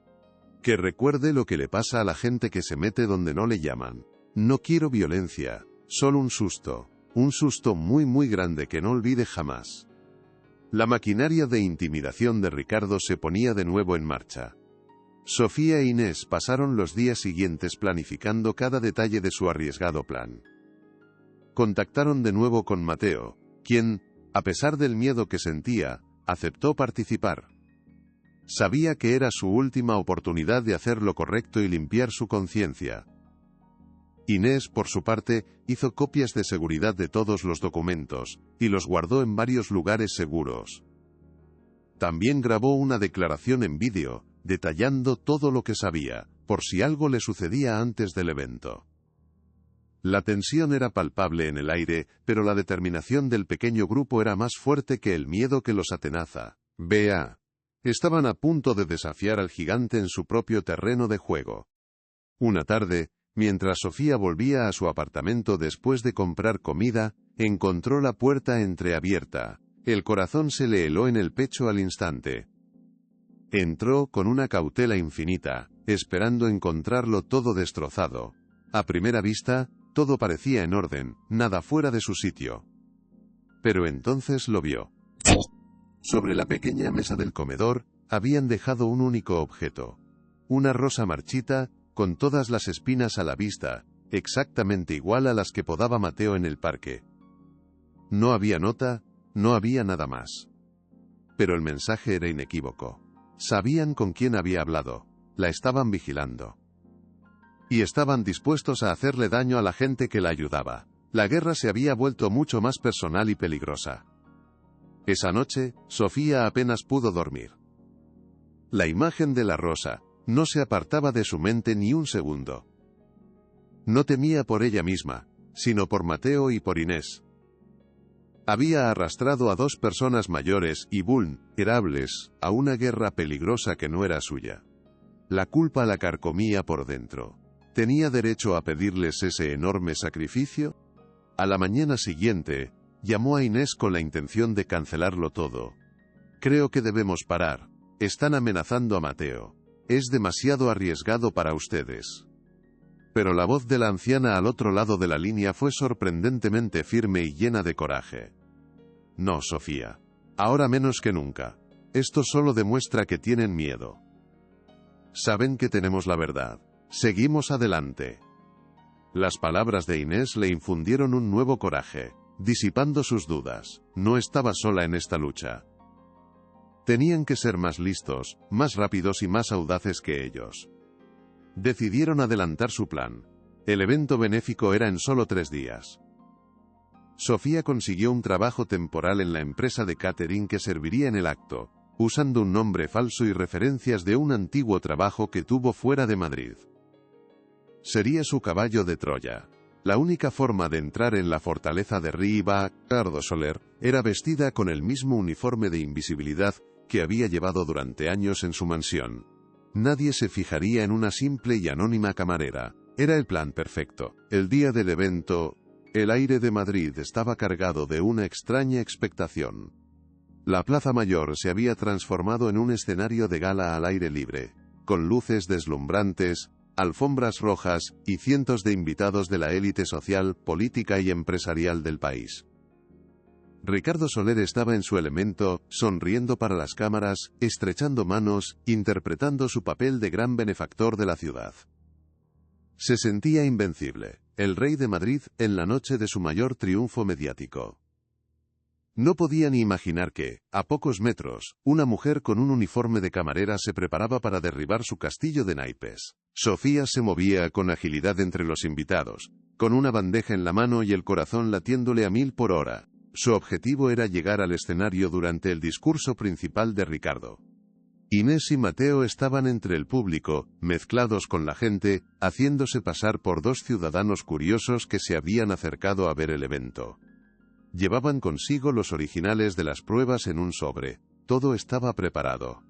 Speaker 1: Que recuerde lo que le pasa a la gente que se mete donde no le llaman. No quiero violencia, solo un susto muy grande que no olvide jamás. La maquinaria de intimidación de Ricardo se ponía de nuevo en marcha. Sofía e Inés pasaron los días siguientes planificando cada detalle de su arriesgado plan. Contactaron de nuevo con Mateo, quien, a pesar del miedo que sentía, aceptó participar. Sabía que era su última oportunidad de hacer lo correcto y limpiar su conciencia. Inés, por su parte, hizo copias de seguridad de todos los documentos, y los guardó en varios lugares seguros. También grabó una declaración en vídeo, detallando todo lo que sabía, por si algo le sucedía antes del evento. La tensión era palpable en el aire, pero la determinación del pequeño grupo era más fuerte que el miedo que los atenaza. Vea. Estaban a punto de desafiar al gigante en su propio terreno de juego. Una tarde, mientras Sofía volvía a su apartamento después de comprar comida, encontró la puerta entreabierta. El corazón se le heló en el pecho al instante. Entró con una cautela infinita, esperando encontrarlo todo destrozado. A primera vista, todo parecía en orden, nada fuera de su sitio. Pero entonces lo vio. Sobre la pequeña mesa del comedor, habían dejado un único objeto. Una rosa marchita, con todas las espinas a la vista, exactamente igual a las que podaba Mateo en el parque. No había nota, no había nada más. Pero el mensaje era inequívoco. Sabían con quién había hablado, la estaban vigilando. Y estaban dispuestos a hacerle daño a la gente que la ayudaba. La guerra se había vuelto mucho más personal y peligrosa. Esa noche, Sofía apenas pudo dormir. La imagen de la rosa no se apartaba de su mente ni un segundo. No temía por ella misma, sino por Mateo y por Inés. Había arrastrado a dos personas mayores y vulnerables a una guerra peligrosa que no era suya. La culpa la carcomía por dentro. ¿Tenía derecho a pedirles ese enorme sacrificio? A la mañana siguiente, llamó a Inés con la intención de cancelarlo todo. Creo que debemos parar. Están amenazando a Mateo. Es demasiado arriesgado para ustedes. Pero la voz de la anciana al otro lado de la línea fue sorprendentemente firme y llena de coraje. No, Sofía. Ahora menos que nunca. Esto solo demuestra que tienen miedo. Saben que tenemos la verdad. Seguimos adelante. Las palabras de Inés le infundieron un nuevo coraje, disipando sus dudas. No estaba sola en esta lucha. Tenían que ser más listos, más rápidos y más audaces que ellos. Decidieron adelantar su plan. El evento benéfico era en solo 3 días. Sofía consiguió un trabajo temporal en la empresa de catering que serviría en el acto, usando un nombre falso y referencias de un antiguo trabajo que tuvo fuera de Madrid. Sería su caballo de Troya. La única forma de entrar en la fortaleza de Ricardo Soler era vestida con el mismo uniforme de invisibilidad que había llevado durante años en su mansión. Nadie se fijaría en una simple y anónima camarera. Era el plan perfecto. El día del evento, el aire de Madrid estaba cargado de una extraña expectación. La Plaza Mayor se había transformado en un escenario de gala al aire libre, con luces deslumbrantes, alfombras rojas, y cientos de invitados de la élite social, política y empresarial del país. Ricardo Soler estaba en su elemento, sonriendo para las cámaras, estrechando manos, interpretando su papel de gran benefactor de la ciudad. Se sentía invencible, el rey de Madrid, en la noche de su mayor triunfo mediático. No podía ni imaginar que, a pocos metros, una mujer con un uniforme de camarera se preparaba para derribar su castillo de naipes. Sofía se movía con agilidad entre los invitados, con una bandeja en la mano y el corazón latiéndole a 1000 por hora. Su objetivo era llegar al escenario durante el discurso principal de Ricardo. Inés y Mateo estaban entre el público, mezclados con la gente, haciéndose pasar por dos ciudadanos curiosos que se habían acercado a ver el evento. Llevaban consigo los originales de las pruebas en un sobre. Todo estaba preparado.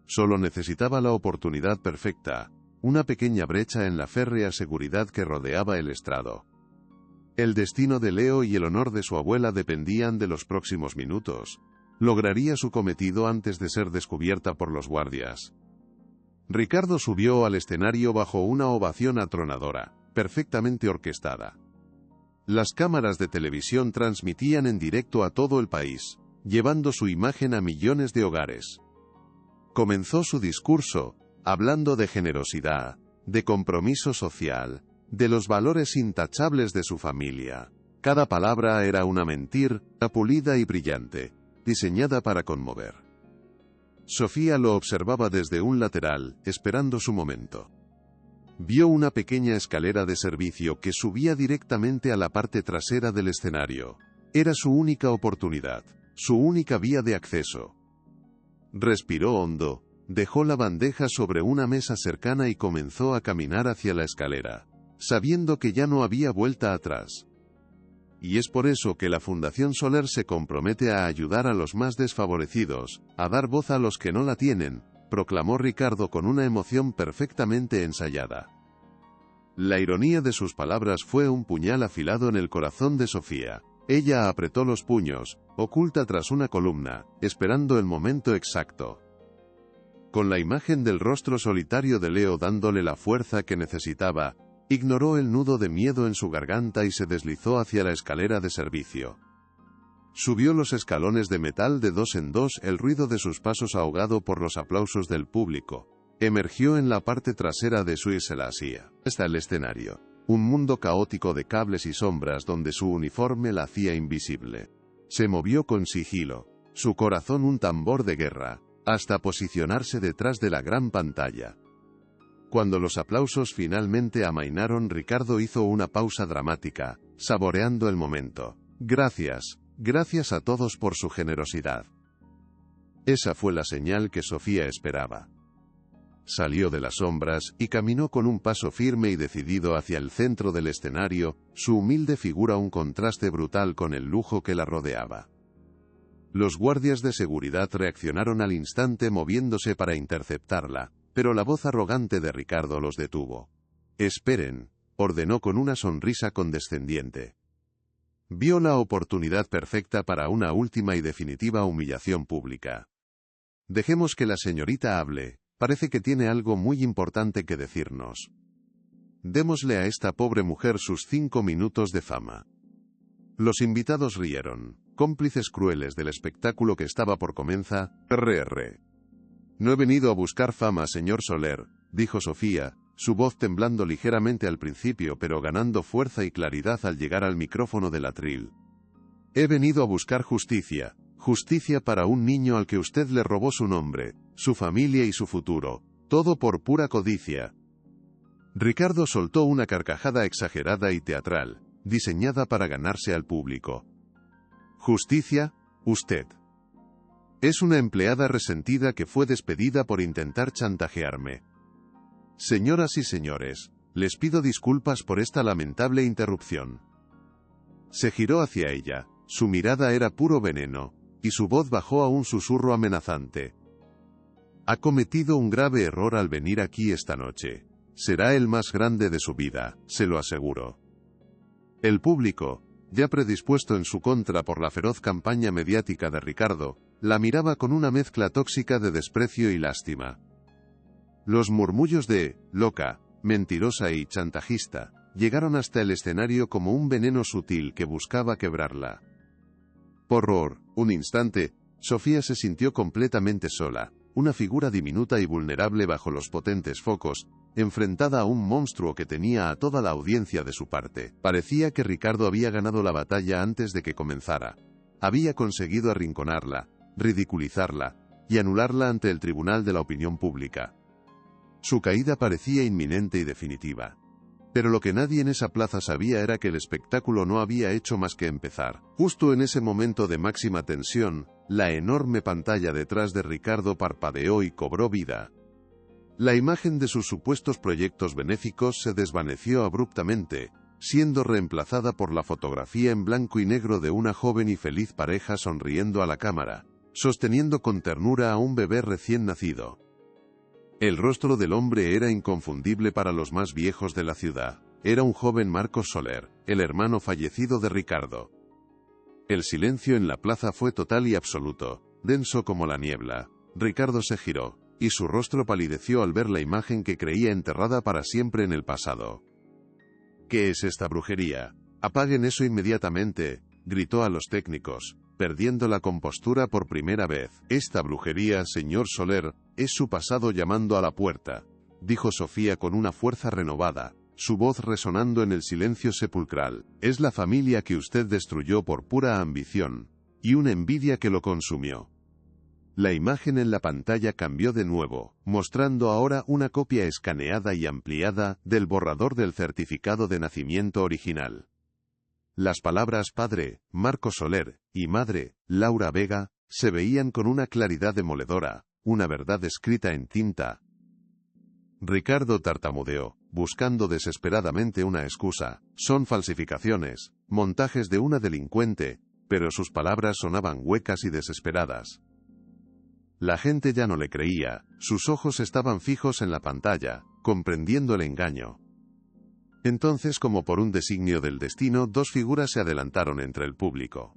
Speaker 1: Solo necesitaba la oportunidad perfecta, una pequeña brecha en la férrea seguridad que rodeaba el estrado. El destino de Leo y el honor de su abuela dependían de los próximos minutos. Lograría su cometido antes de ser descubierta por los guardias. Ricardo subió al escenario bajo una ovación atronadora, perfectamente orquestada. Las cámaras de televisión transmitían en directo a todo el país, llevando su imagen a millones de hogares. Comenzó su discurso, hablando de generosidad, de compromiso social, de los valores intachables de su familia. Cada palabra era una mentira, pulida y brillante, diseñada para conmover. Sofía lo observaba desde un lateral, esperando su momento. Vio una pequeña escalera de servicio que subía directamente a la parte trasera del escenario. Era su única oportunidad, su única vía de acceso. Respiró hondo, dejó la bandeja sobre una mesa cercana y comenzó a caminar hacia la escalera, sabiendo que ya no había vuelta atrás. Y es por eso que la Fundación Soler se compromete a ayudar a los más desfavorecidos, a dar voz a los que no la tienen, proclamó Ricardo con una emoción perfectamente ensayada. La ironía de sus palabras fue un puñal afilado en el corazón de Sofía. Ella apretó los puños, oculta tras una columna, esperando el momento exacto. Con la imagen del rostro solitario de Leo dándole la fuerza que necesitaba, ignoró el nudo de miedo en su garganta y se deslizó hacia la escalera de servicio. Subió los escalones de metal de dos en dos, el ruido de sus pasos ahogado por los aplausos del público. Emergió en la parte trasera de Sui Selassie. Hasta el escenario. Un mundo caótico de cables y sombras donde su uniforme la hacía invisible. Se movió con sigilo, su corazón un tambor de guerra, hasta posicionarse detrás de la gran pantalla. Cuando los aplausos finalmente amainaron, Ricardo hizo una pausa dramática, saboreando el momento. Gracias, gracias a todos por su generosidad. Esa fue la señal que Sofía esperaba. Salió de las sombras y caminó con un paso firme y decidido hacia el centro del escenario, su humilde figura un contraste brutal con el lujo que la rodeaba. Los guardias de seguridad reaccionaron al instante moviéndose para interceptarla, pero la voz arrogante de Ricardo los detuvo. «Esperen», ordenó con una sonrisa condescendiente. Vio la oportunidad perfecta para una última y definitiva humillación pública. «Dejemos que la señorita hable, parece que tiene algo muy importante que decirnos. Démosle a esta pobre mujer sus 5 minutos de fama». Los invitados rieron, cómplices crueles del espectáculo que estaba por comenzar. «No he venido a buscar fama, señor Soler», dijo Sofía, su voz temblando ligeramente al principio pero ganando fuerza y claridad al llegar al micrófono del atril. «He venido a buscar justicia, justicia para un niño al que usted le robó su nombre, su familia y su futuro, todo por pura codicia». Ricardo soltó una carcajada exagerada y teatral, diseñada para ganarse al público. «¿Justicia? Usted. Es una empleada resentida que fue despedida por intentar chantajearme. Señoras y señores, les pido disculpas por esta lamentable interrupción». Se giró hacia ella, su mirada era puro veneno, y su voz bajó a un susurro amenazante. «Ha cometido un grave error al venir aquí esta noche. Será el más grande de su vida, se lo aseguro». El público, ya predispuesto en su contra por la feroz campaña mediática de Ricardo, la miraba con una mezcla tóxica de desprecio y lástima. Los murmullos de «loca» mentirosa y chantajista, llegaron hasta el escenario como un veneno sutil que buscaba quebrarla. Por un instante, Sofía se sintió completamente sola, una figura diminuta y vulnerable bajo los potentes focos, enfrentada a un monstruo que tenía a toda la audiencia de su parte. Parecía que Ricardo había ganado la batalla antes de que comenzara. Había conseguido arrinconarla, ridiculizarla y anularla ante el tribunal de la opinión pública. Su caída parecía inminente y definitiva. Pero lo que nadie en esa plaza sabía era que el espectáculo no había hecho más que empezar. Justo en ese momento de máxima tensión, la enorme pantalla detrás de Ricardo parpadeó y cobró vida. La imagen de sus supuestos proyectos benéficos se desvaneció abruptamente, siendo reemplazada por la fotografía en blanco y negro de una joven y feliz pareja sonriendo a la cámara, sosteniendo con ternura a un bebé recién nacido. El rostro del hombre era inconfundible para los más viejos de la ciudad. Era un joven Marcos Soler, el hermano fallecido de Ricardo. El silencio en la plaza fue total y absoluto, denso como la niebla. Ricardo se giró, y su rostro palideció al ver la imagen que creía enterrada para siempre en el pasado. ¿Qué es esta brujería? Apaguen eso inmediatamente, gritó a los técnicos, perdiendo la compostura por primera vez. Esta brujería, señor Soler, es su pasado llamando a la puerta, dijo Sofía con una fuerza renovada, su voz resonando en el silencio sepulcral. Es la familia que usted destruyó por pura ambición, y una envidia que lo consumió. La imagen en la pantalla cambió de nuevo, mostrando ahora una copia escaneada y ampliada del borrador del certificado de nacimiento original. Las palabras padre, Marcos Soler, y madre, Laura Vega, se veían con una claridad demoledora, una verdad escrita en tinta. Ricardo tartamudeó, buscando desesperadamente una excusa. Son falsificaciones, montajes de una delincuente, pero sus palabras sonaban huecas y desesperadas. La gente ya no le creía, sus ojos estaban fijos en la pantalla, comprendiendo el engaño. Entonces, como por un designio del destino, dos figuras se adelantaron entre el público.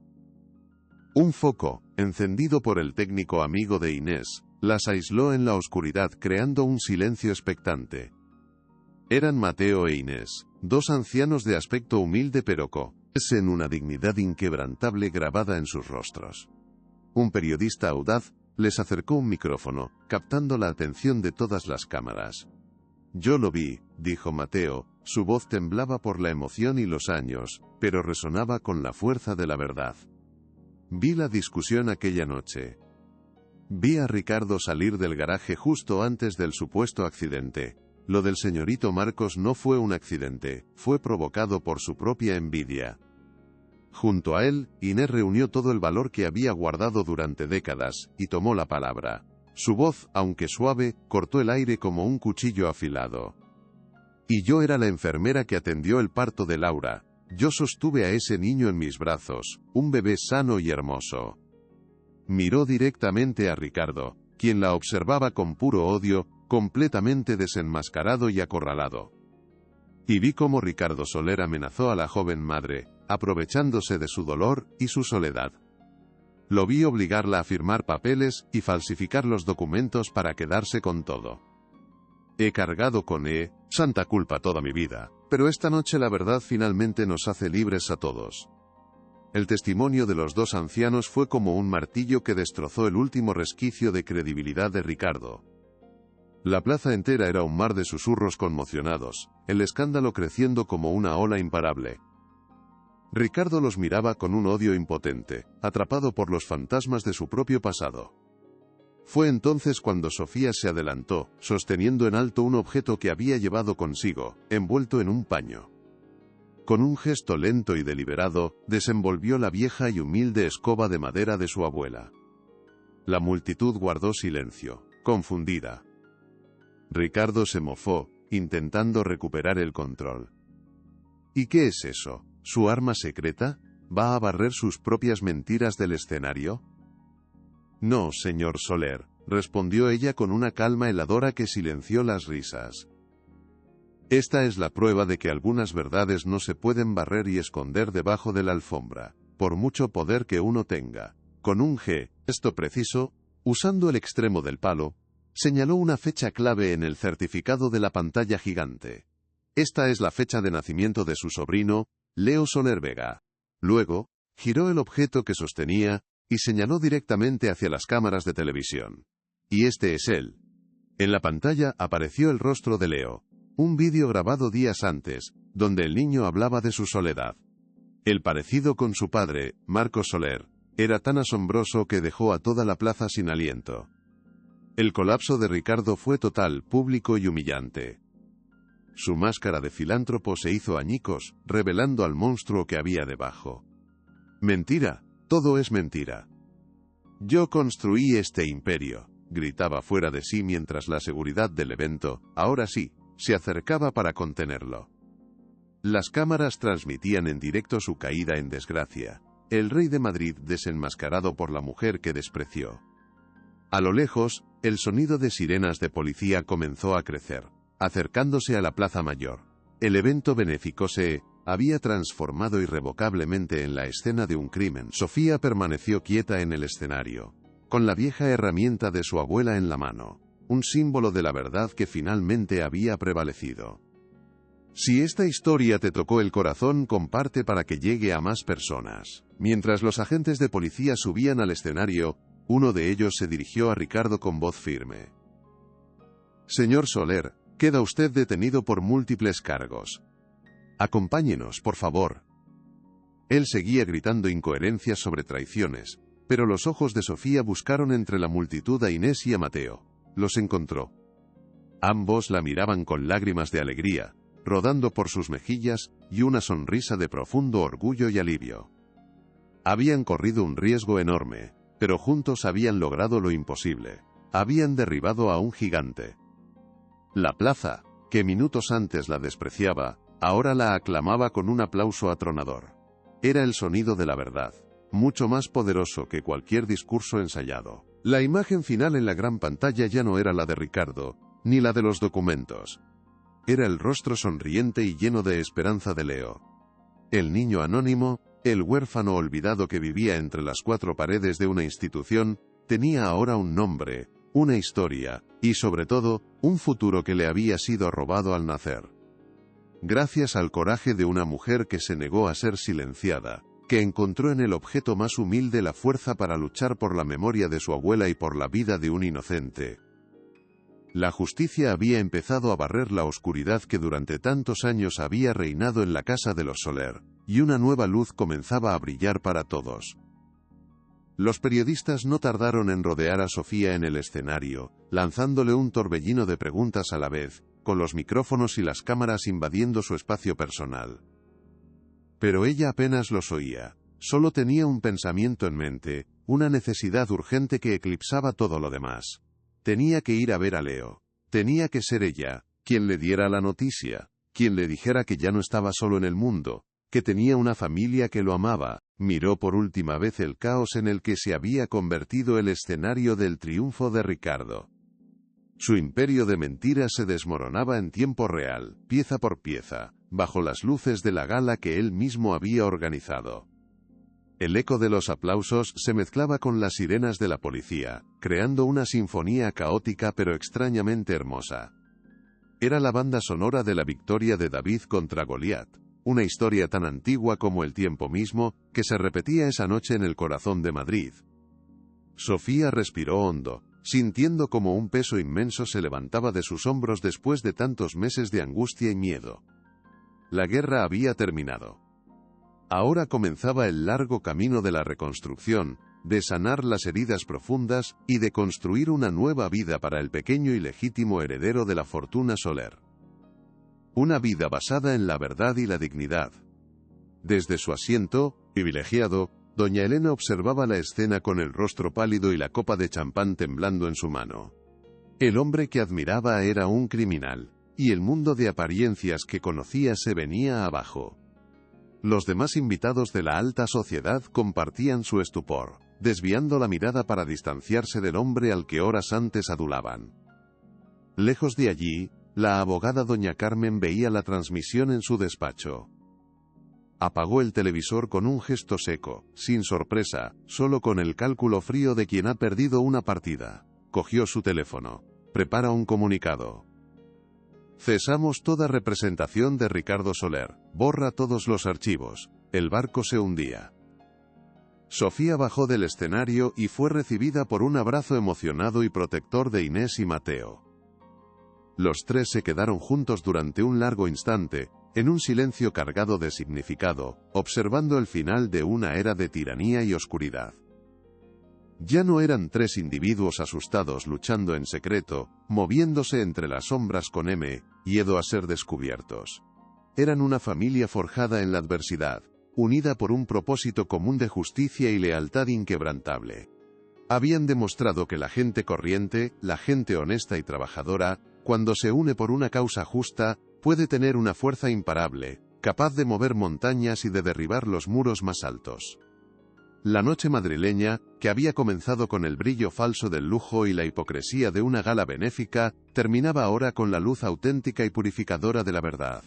Speaker 1: Un foco, encendido por el técnico amigo de Inés, las aisló en la oscuridad creando un silencio expectante. Eran Mateo e Inés, dos ancianos de aspecto humilde pero en una dignidad inquebrantable grabada en sus rostros. Un periodista audaz les acercó un micrófono, captando la atención de todas las cámaras. Yo lo vi, dijo Mateo, su voz temblaba por la emoción y los años, pero resonaba con la fuerza de la verdad. Vi la discusión aquella noche. Vi a Ricardo salir del garaje justo antes del supuesto accidente. Lo del señorito Marcos no fue un accidente, fue provocado por su propia envidia. Junto a él, Inés reunió todo el valor que había guardado durante décadas, y tomó la palabra. Su voz, aunque suave, cortó el aire como un cuchillo afilado. Y yo era la enfermera que atendió el parto de Laura. Yo sostuve a ese niño en mis brazos, un bebé sano y hermoso. Miró directamente a Ricardo, quien la observaba con puro odio, completamente desenmascarado y acorralado. Y vi cómo Ricardo Soler amenazó a la joven madre, aprovechándose de su dolor y su soledad. Lo vi obligarla a firmar papeles y falsificar los documentos para quedarse con todo. He cargado con santa culpa toda mi vida, pero esta noche la verdad finalmente nos hace libres a todos. El testimonio de los dos ancianos fue como un martillo que destrozó el último resquicio de credibilidad de Ricardo. La plaza entera era un mar de susurros conmocionados, el escándalo creciendo como una ola imparable. Ricardo los miraba con un odio impotente, atrapado por los fantasmas de su propio pasado. Fue entonces cuando Sofía se adelantó, sosteniendo en alto un objeto que había llevado consigo, envuelto en un paño. Con un gesto lento y deliberado, desenvolvió la vieja y humilde escoba de madera de su abuela. La multitud guardó silencio, confundida. Ricardo se mofó, intentando recuperar el control. ¿Y qué es eso? ¿Su arma secreta? ¿Va a barrer sus propias mentiras del escenario? No, señor Soler, respondió ella con una calma heladora que silenció las risas. Esta es la prueba de que algunas verdades no se pueden barrer y esconder debajo de la alfombra, por mucho poder que uno tenga. Con un gesto preciso, usando el extremo del palo, Señaló una fecha clave en el certificado de la pantalla gigante. Esta es la fecha de nacimiento de su sobrino, Leo Soler Vega. Luego, giró el objeto que sostenía y señaló directamente hacia las cámaras de televisión. Y este es él. En la pantalla apareció el rostro de Leo, un vídeo grabado días antes, donde el niño hablaba de su soledad. El parecido con su padre, Marcos Soler, era tan asombroso que dejó a toda la plaza sin aliento. El colapso de Ricardo fue total, público y humillante. Su máscara de filántropo se hizo añicos, revelando al monstruo que había debajo. Mentira, todo es mentira. Yo construí este imperio, gritaba fuera de sí mientras la seguridad del evento, ahora sí, se acercaba para contenerlo. Las cámaras transmitían en directo su caída en desgracia, el rey de Madrid desenmascarado por la mujer que despreció. A lo lejos, el sonido de sirenas de policía comenzó a crecer, acercándose a la Plaza Mayor. El evento benéfico se había transformado irrevocablemente en la escena de un crimen. Sofía permaneció quieta en el escenario, con la vieja herramienta de su abuela en la mano, un símbolo de la verdad que finalmente había prevalecido. Si esta historia te tocó el corazón, comparte para que llegue a más personas. Mientras los agentes de policía subían al escenario, uno de ellos se dirigió a Ricardo con voz firme. Señor Soler, queda usted detenido por múltiples cargos. Acompáñenos, por favor. Él seguía gritando incoherencias sobre traiciones, pero los ojos de Sofía buscaron entre la multitud a Inés y a Mateo. Los encontró. Ambos la miraban con lágrimas de alegría, rodando por sus mejillas, y una sonrisa de profundo orgullo y alivio. Habían corrido un riesgo enorme, pero juntos habían logrado lo imposible. Habían derribado a un gigante. La plaza, que minutos antes la despreciaba, ahora la aclamaba con un aplauso atronador. Era el sonido de la verdad, mucho más poderoso que cualquier discurso ensayado. La imagen final en la gran pantalla ya no era la de Ricardo, ni la de los documentos. Era el rostro sonriente y lleno de esperanza de Leo. El niño anónimo, el huérfano olvidado que vivía entre las cuatro paredes de una institución, tenía ahora un nombre, una historia, y sobre todo, un futuro que le había sido robado al nacer. Gracias al coraje de una mujer que se negó a ser silenciada, que encontró en el objeto más humilde la fuerza para luchar por la memoria de su abuela y por la vida de un inocente. La justicia había empezado a barrer la oscuridad que durante tantos años había reinado en la casa de los Soler, y una nueva luz comenzaba a brillar para todos. Los periodistas no tardaron en rodear a Sofía en el escenario, lanzándole un torbellino de preguntas a la vez, con los micrófonos y las cámaras invadiendo su espacio personal. Pero ella apenas los oía, solo tenía un pensamiento en mente, una necesidad urgente que eclipsaba todo lo demás. Tenía que ir a ver a Leo. Tenía que ser ella, quien le diera la noticia, quien le dijera que ya no estaba solo en el mundo, que tenía una familia que lo amaba. Miró por última vez el caos en el que se había convertido el escenario del triunfo de Ricardo. Su imperio de mentiras se desmoronaba en tiempo real, pieza por pieza, bajo las luces de la gala que él mismo había organizado. El eco de los aplausos se mezclaba con las sirenas de la policía, creando una sinfonía caótica pero extrañamente hermosa. Era la banda sonora de la victoria de David contra Goliat, una historia tan antigua como el tiempo mismo, que se repetía esa noche en el corazón de Madrid. Sofía respiró hondo, sintiendo como un peso inmenso se levantaba de sus hombros después de tantos meses de angustia y miedo. La guerra había terminado. Ahora comenzaba el largo camino de la reconstrucción, de sanar las heridas profundas, y de construir una nueva vida para el pequeño y legítimo heredero de la fortuna Soler. Una vida basada en la verdad y la dignidad. Desde su asiento, privilegiado, doña Elena observaba la escena con el rostro pálido y la copa de champán temblando en su mano. El hombre que admiraba era un criminal, y el mundo de apariencias que conocía se venía abajo. Los demás invitados de la alta sociedad compartían su estupor, desviando la mirada para distanciarse del hombre al que horas antes adulaban. Lejos de allí, la abogada doña Carmen veía la transmisión en su despacho. Apagó el televisor con un gesto seco, sin sorpresa, solo con el cálculo frío de quien ha perdido una partida. Cogió su teléfono. prepara un comunicado. Cesamos toda representación de Ricardo Soler, borra todos los archivos, el barco se hundía. Sofía bajó del escenario y fue recibida por un abrazo emocionado y protector de Inés y Mateo. Los tres se quedaron juntos durante un largo instante, en un silencio cargado de significado, observando el final de una era de tiranía y oscuridad. Ya no eran tres individuos asustados luchando en secreto, moviéndose entre las sombras con miedo a ser descubiertos. Eran una familia forjada en la adversidad, unida por un propósito común de justicia y lealtad inquebrantable. Habían demostrado que la gente corriente, la gente honesta y trabajadora, cuando se une por una causa justa, puede tener una fuerza imparable, capaz de mover montañas y de derribar los muros más altos. La noche madrileña, que había comenzado con el brillo falso del lujo y la hipocresía de una gala benéfica, terminaba ahora con la luz auténtica y purificadora de la verdad.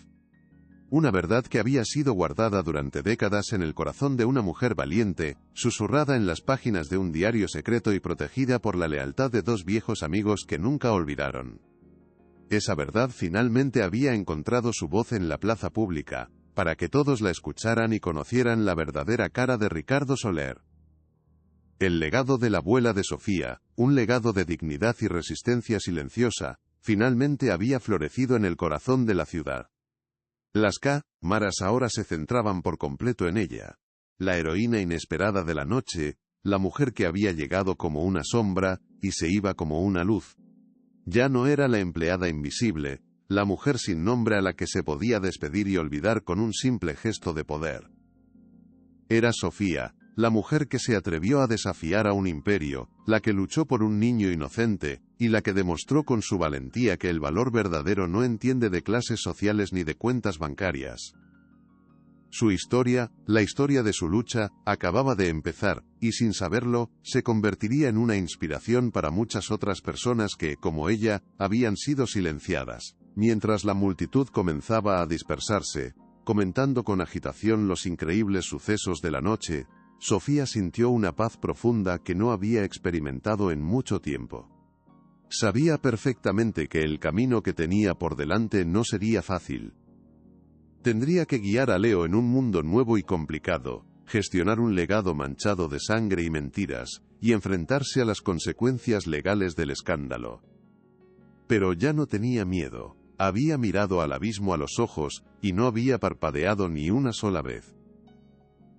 Speaker 1: Una verdad que había sido guardada durante décadas en el corazón de una mujer valiente, susurrada en las páginas de un diario secreto y protegida por la lealtad de dos viejos amigos que nunca olvidaron. Esa verdad finalmente había encontrado su voz en la plaza pública, para que todos la escucharan y conocieran la verdadera cara de Ricardo Soler. El legado de la abuela de Sofía, un legado de dignidad y resistencia silenciosa, finalmente había florecido en el corazón de la ciudad. Las cámaras ahora se centraban por completo en ella. La heroína inesperada de la noche, la mujer que había llegado como una sombra, y se iba como una luz. Ya no era la empleada invisible, la mujer sin nombre a la que se podía despedir y olvidar con un simple gesto de poder. Era Sofía, la mujer que se atrevió a desafiar a un imperio, la que luchó por un niño inocente, y la que demostró con su valentía que el valor verdadero no entiende de clases sociales ni de cuentas bancarias. Su historia, la historia de su lucha, acababa de empezar, y sin saberlo, se convertiría en una inspiración para muchas otras personas que, como ella, habían sido silenciadas. Mientras la multitud comenzaba a dispersarse, comentando con agitación los increíbles sucesos de la noche, Sofía sintió una paz profunda que no había experimentado en mucho tiempo. Sabía perfectamente que el camino que tenía por delante no sería fácil. Tendría que guiar a Leo en un mundo nuevo y complicado, gestionar un legado manchado de sangre y mentiras, y enfrentarse a las consecuencias legales del escándalo. Pero ya no tenía miedo, había mirado al abismo a los ojos, y no había parpadeado ni una sola vez.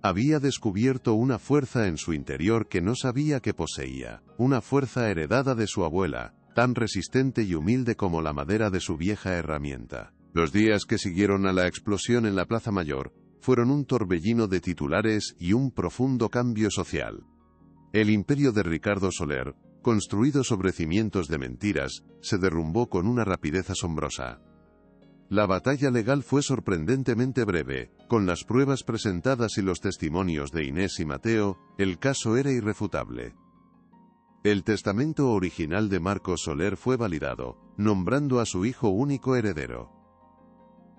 Speaker 1: Había descubierto una fuerza en su interior que no sabía que poseía, una fuerza heredada de su abuela, tan resistente y humilde como la madera de su vieja herramienta. Los días que siguieron a la explosión en la Plaza Mayor, fueron un torbellino de titulares y un profundo cambio social. El imperio de Ricardo Soler, construido sobre cimientos de mentiras, se derrumbó con una rapidez asombrosa. La batalla legal fue sorprendentemente breve, con las pruebas presentadas y los testimonios de Inés y Mateo, el caso era irrefutable. El testamento original de Marcos Soler fue validado, nombrando a su hijo único heredero.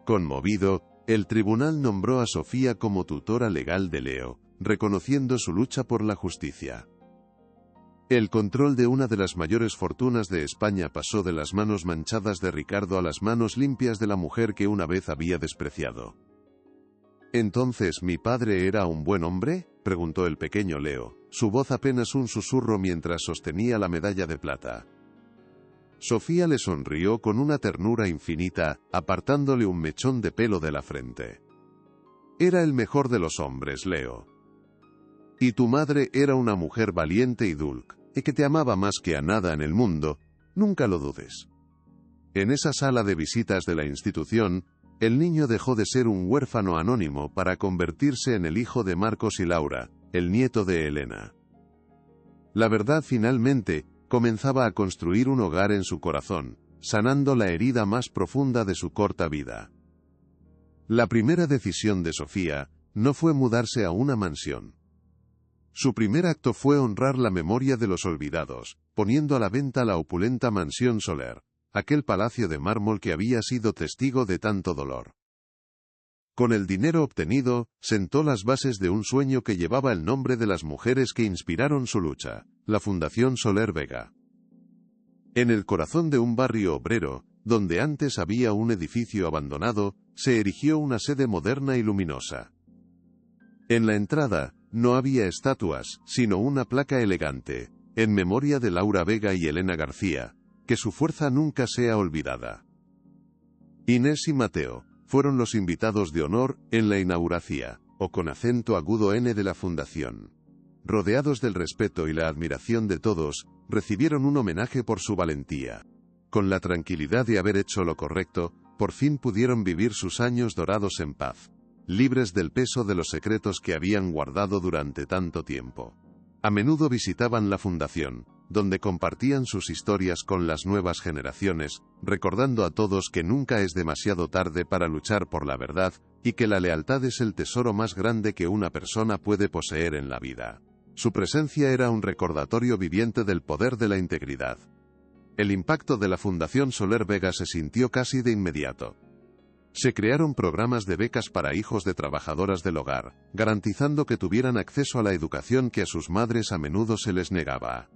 Speaker 1: Conmovido, el tribunal nombró a Sofía como tutora legal de Leo, reconociendo su lucha por la justicia. El control de una de las mayores fortunas de España pasó de las manos manchadas de Ricardo a las manos limpias de la mujer que una vez había despreciado. ¿Entonces mi padre era un buen hombre?, preguntó el pequeño Leo, su voz apenas un susurro mientras sostenía la medalla de plata. Sofía le sonrió con una ternura infinita, apartándole un mechón de pelo de la frente. Era el mejor de los hombres, Leo. Y tu madre era una mujer valiente y dulce, y que te amaba más que a nada en el mundo, nunca lo dudes. En esa sala de visitas de la institución, el niño dejó de ser un huérfano anónimo para convertirse en el hijo de Marcos y Laura, el nieto de Elena. La verdad finalmente comenzaba a construir un hogar en su corazón, sanando la herida más profunda de su corta vida. La primera decisión de Sofía no fue mudarse a una mansión. Su primer acto fue honrar la memoria de los olvidados, poniendo a la venta la opulenta mansión Soler, aquel palacio de mármol que había sido testigo de tanto dolor. Con el dinero obtenido, sentó las bases de un sueño que llevaba el nombre de las mujeres que inspiraron su lucha, la Fundación Soler Vega. En el corazón de un barrio obrero, donde antes había un edificio abandonado, se erigió una sede moderna y luminosa. En la entrada, no había estatuas, sino una placa elegante, en memoria de Laura Vega y Elena García, que su fuerza nunca sea olvidada. Inés y Mateo fueron los invitados de honor en la inauguración, o con acento agudo N de la fundación. Rodeados del respeto y la admiración de todos, recibieron un homenaje por su valentía. Con la tranquilidad de haber hecho lo correcto, por fin pudieron vivir sus años dorados en paz, libres del peso de los secretos que habían guardado durante tanto tiempo. A menudo visitaban la fundación, donde compartían sus historias con las nuevas generaciones, recordando a todos que nunca es demasiado tarde para luchar por la verdad, y que la lealtad es el tesoro más grande que una persona puede poseer en la vida. Su presencia era un recordatorio viviente del poder de la integridad. El impacto de la Fundación Soler Vega se sintió casi de inmediato. Se crearon programas de becas para hijos de trabajadoras del hogar, garantizando que tuvieran acceso a la educación que a sus madres a menudo se les negaba.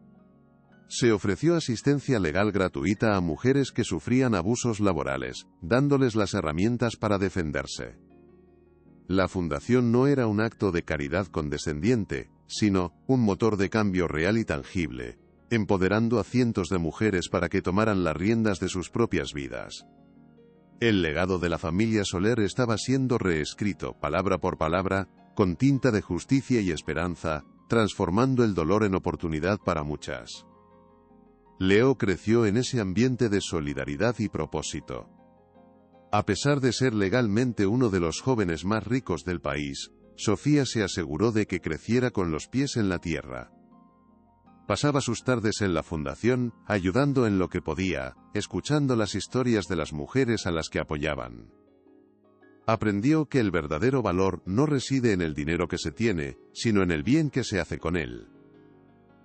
Speaker 1: Se ofreció asistencia legal gratuita a mujeres que sufrían abusos laborales, dándoles las herramientas para defenderse. La fundación no era un acto de caridad condescendiente, sino un motor de cambio real y tangible, empoderando a cientos de mujeres para que tomaran las riendas de sus propias vidas. El legado de la familia Soler estaba siendo reescrito, palabra por palabra, con tinta de justicia y esperanza, transformando el dolor en oportunidad para muchas. Leo creció en ese ambiente de solidaridad y propósito. A pesar de ser legalmente uno de los jóvenes más ricos del país, Sofía se aseguró de que creciera con los pies en la tierra. Pasaba sus tardes en la fundación, ayudando en lo que podía, escuchando las historias de las mujeres a las que apoyaban. Aprendió que el verdadero valor no reside en el dinero que se tiene, sino en el bien que se hace con él.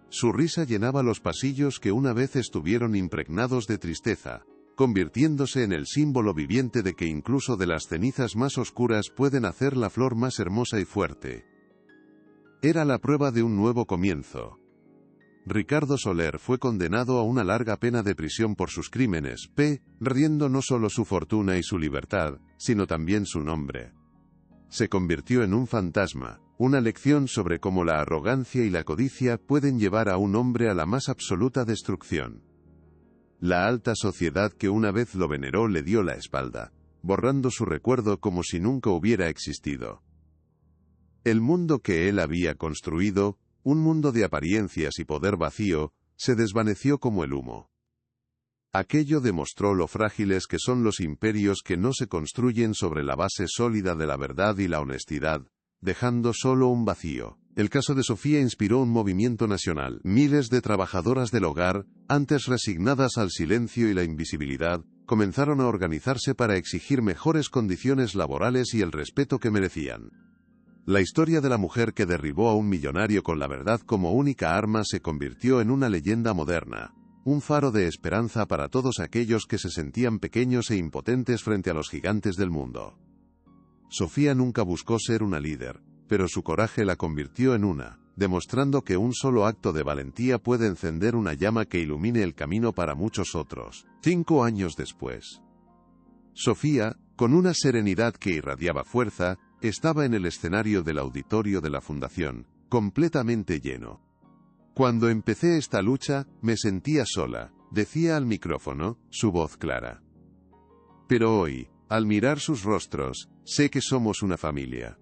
Speaker 1: Su risa llenaba los pasillos que una vez estuvieron impregnados de tristeza, convirtiéndose en el símbolo viviente de que incluso de las cenizas más oscuras pueden hacer la flor más hermosa y fuerte. Era la prueba de un nuevo comienzo. Ricardo Soler fue condenado a una larga pena de prisión por sus crímenes, perdiendo no solo su fortuna y su libertad, sino también su nombre. Se convirtió en un fantasma, una lección sobre cómo la arrogancia y la codicia pueden llevar a un hombre a la más absoluta destrucción. La alta sociedad que una vez lo veneró le dio la espalda, borrando su recuerdo como si nunca hubiera existido. El mundo que él había construido, un mundo de apariencias y poder vacío, se desvaneció como el humo. Aquello demostró lo frágiles que son los imperios que no se construyen sobre la base sólida de la verdad y la honestidad, dejando solo un vacío. El caso de Sofía inspiró un movimiento nacional. Miles de trabajadoras del hogar, antes resignadas al silencio y la invisibilidad, comenzaron a organizarse para exigir mejores condiciones laborales y el respeto que merecían. La historia de la mujer que derribó a un millonario con la verdad como única arma se convirtió en una leyenda moderna, un faro de esperanza para todos aquellos que se sentían pequeños e impotentes frente a los gigantes del mundo. Sofía nunca buscó ser una líder, pero su coraje la convirtió en una, demostrando que un solo acto de valentía puede encender una llama que ilumine el camino para muchos otros. 5 años después, Sofía, con una serenidad que irradiaba fuerza, estaba en el escenario del auditorio de la fundación, completamente lleno. Cuando empecé esta lucha, me sentía sola, decía al micrófono, su voz clara. Pero hoy, al mirar sus rostros, sé que somos una familia.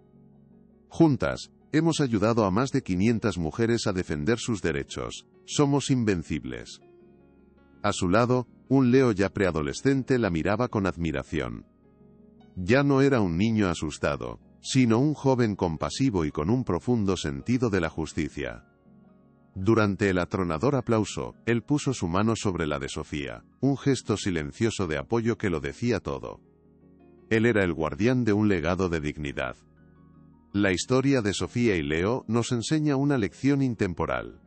Speaker 1: Juntas, hemos ayudado a más de 500 mujeres a defender sus derechos, somos invencibles. A su lado, un Leo ya preadolescente la miraba con admiración. Ya no era un niño asustado, sino un joven compasivo y con un profundo sentido de la justicia. Durante el atronador aplauso, él puso su mano sobre la de Sofía, un gesto silencioso de apoyo que lo decía todo. Él era el guardián de un legado de dignidad. La historia de Sofía y Leo nos enseña una lección intemporal.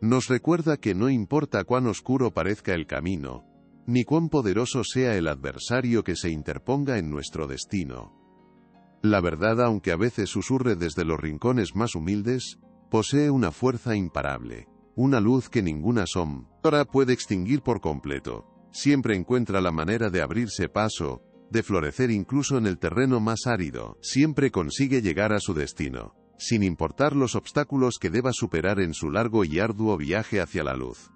Speaker 1: Nos recuerda que no importa cuán oscuro parezca el camino, ni cuán poderoso sea el adversario que se interponga en nuestro destino. La verdad, aunque a veces susurre desde los rincones más humildes, posee una fuerza imparable, una luz que ninguna sombra Ahora puede extinguir por completo. Siempre encuentra la manera de abrirse paso, de florecer incluso en el terreno más árido. Siempre consigue llegar a su destino, sin importar los obstáculos que deba superar en su largo y arduo viaje hacia la luz.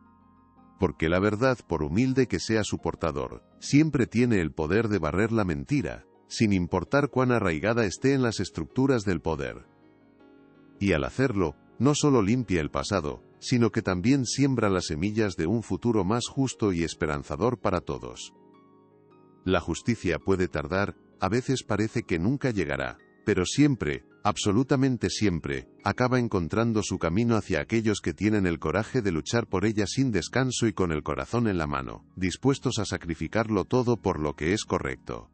Speaker 1: Porque la verdad, por humilde que sea su portador, siempre tiene el poder de barrer la mentira, sin importar cuán arraigada esté en las estructuras del poder. Y al hacerlo, no solo limpia el pasado, sino que también siembra las semillas de un futuro más justo y esperanzador para todos. La justicia puede tardar, a veces parece que nunca llegará, pero siempre, absolutamente siempre, acaba encontrando su camino hacia aquellos que tienen el coraje de luchar por ella sin descanso y con el corazón en la mano, dispuestos a sacrificarlo todo por lo que es correcto.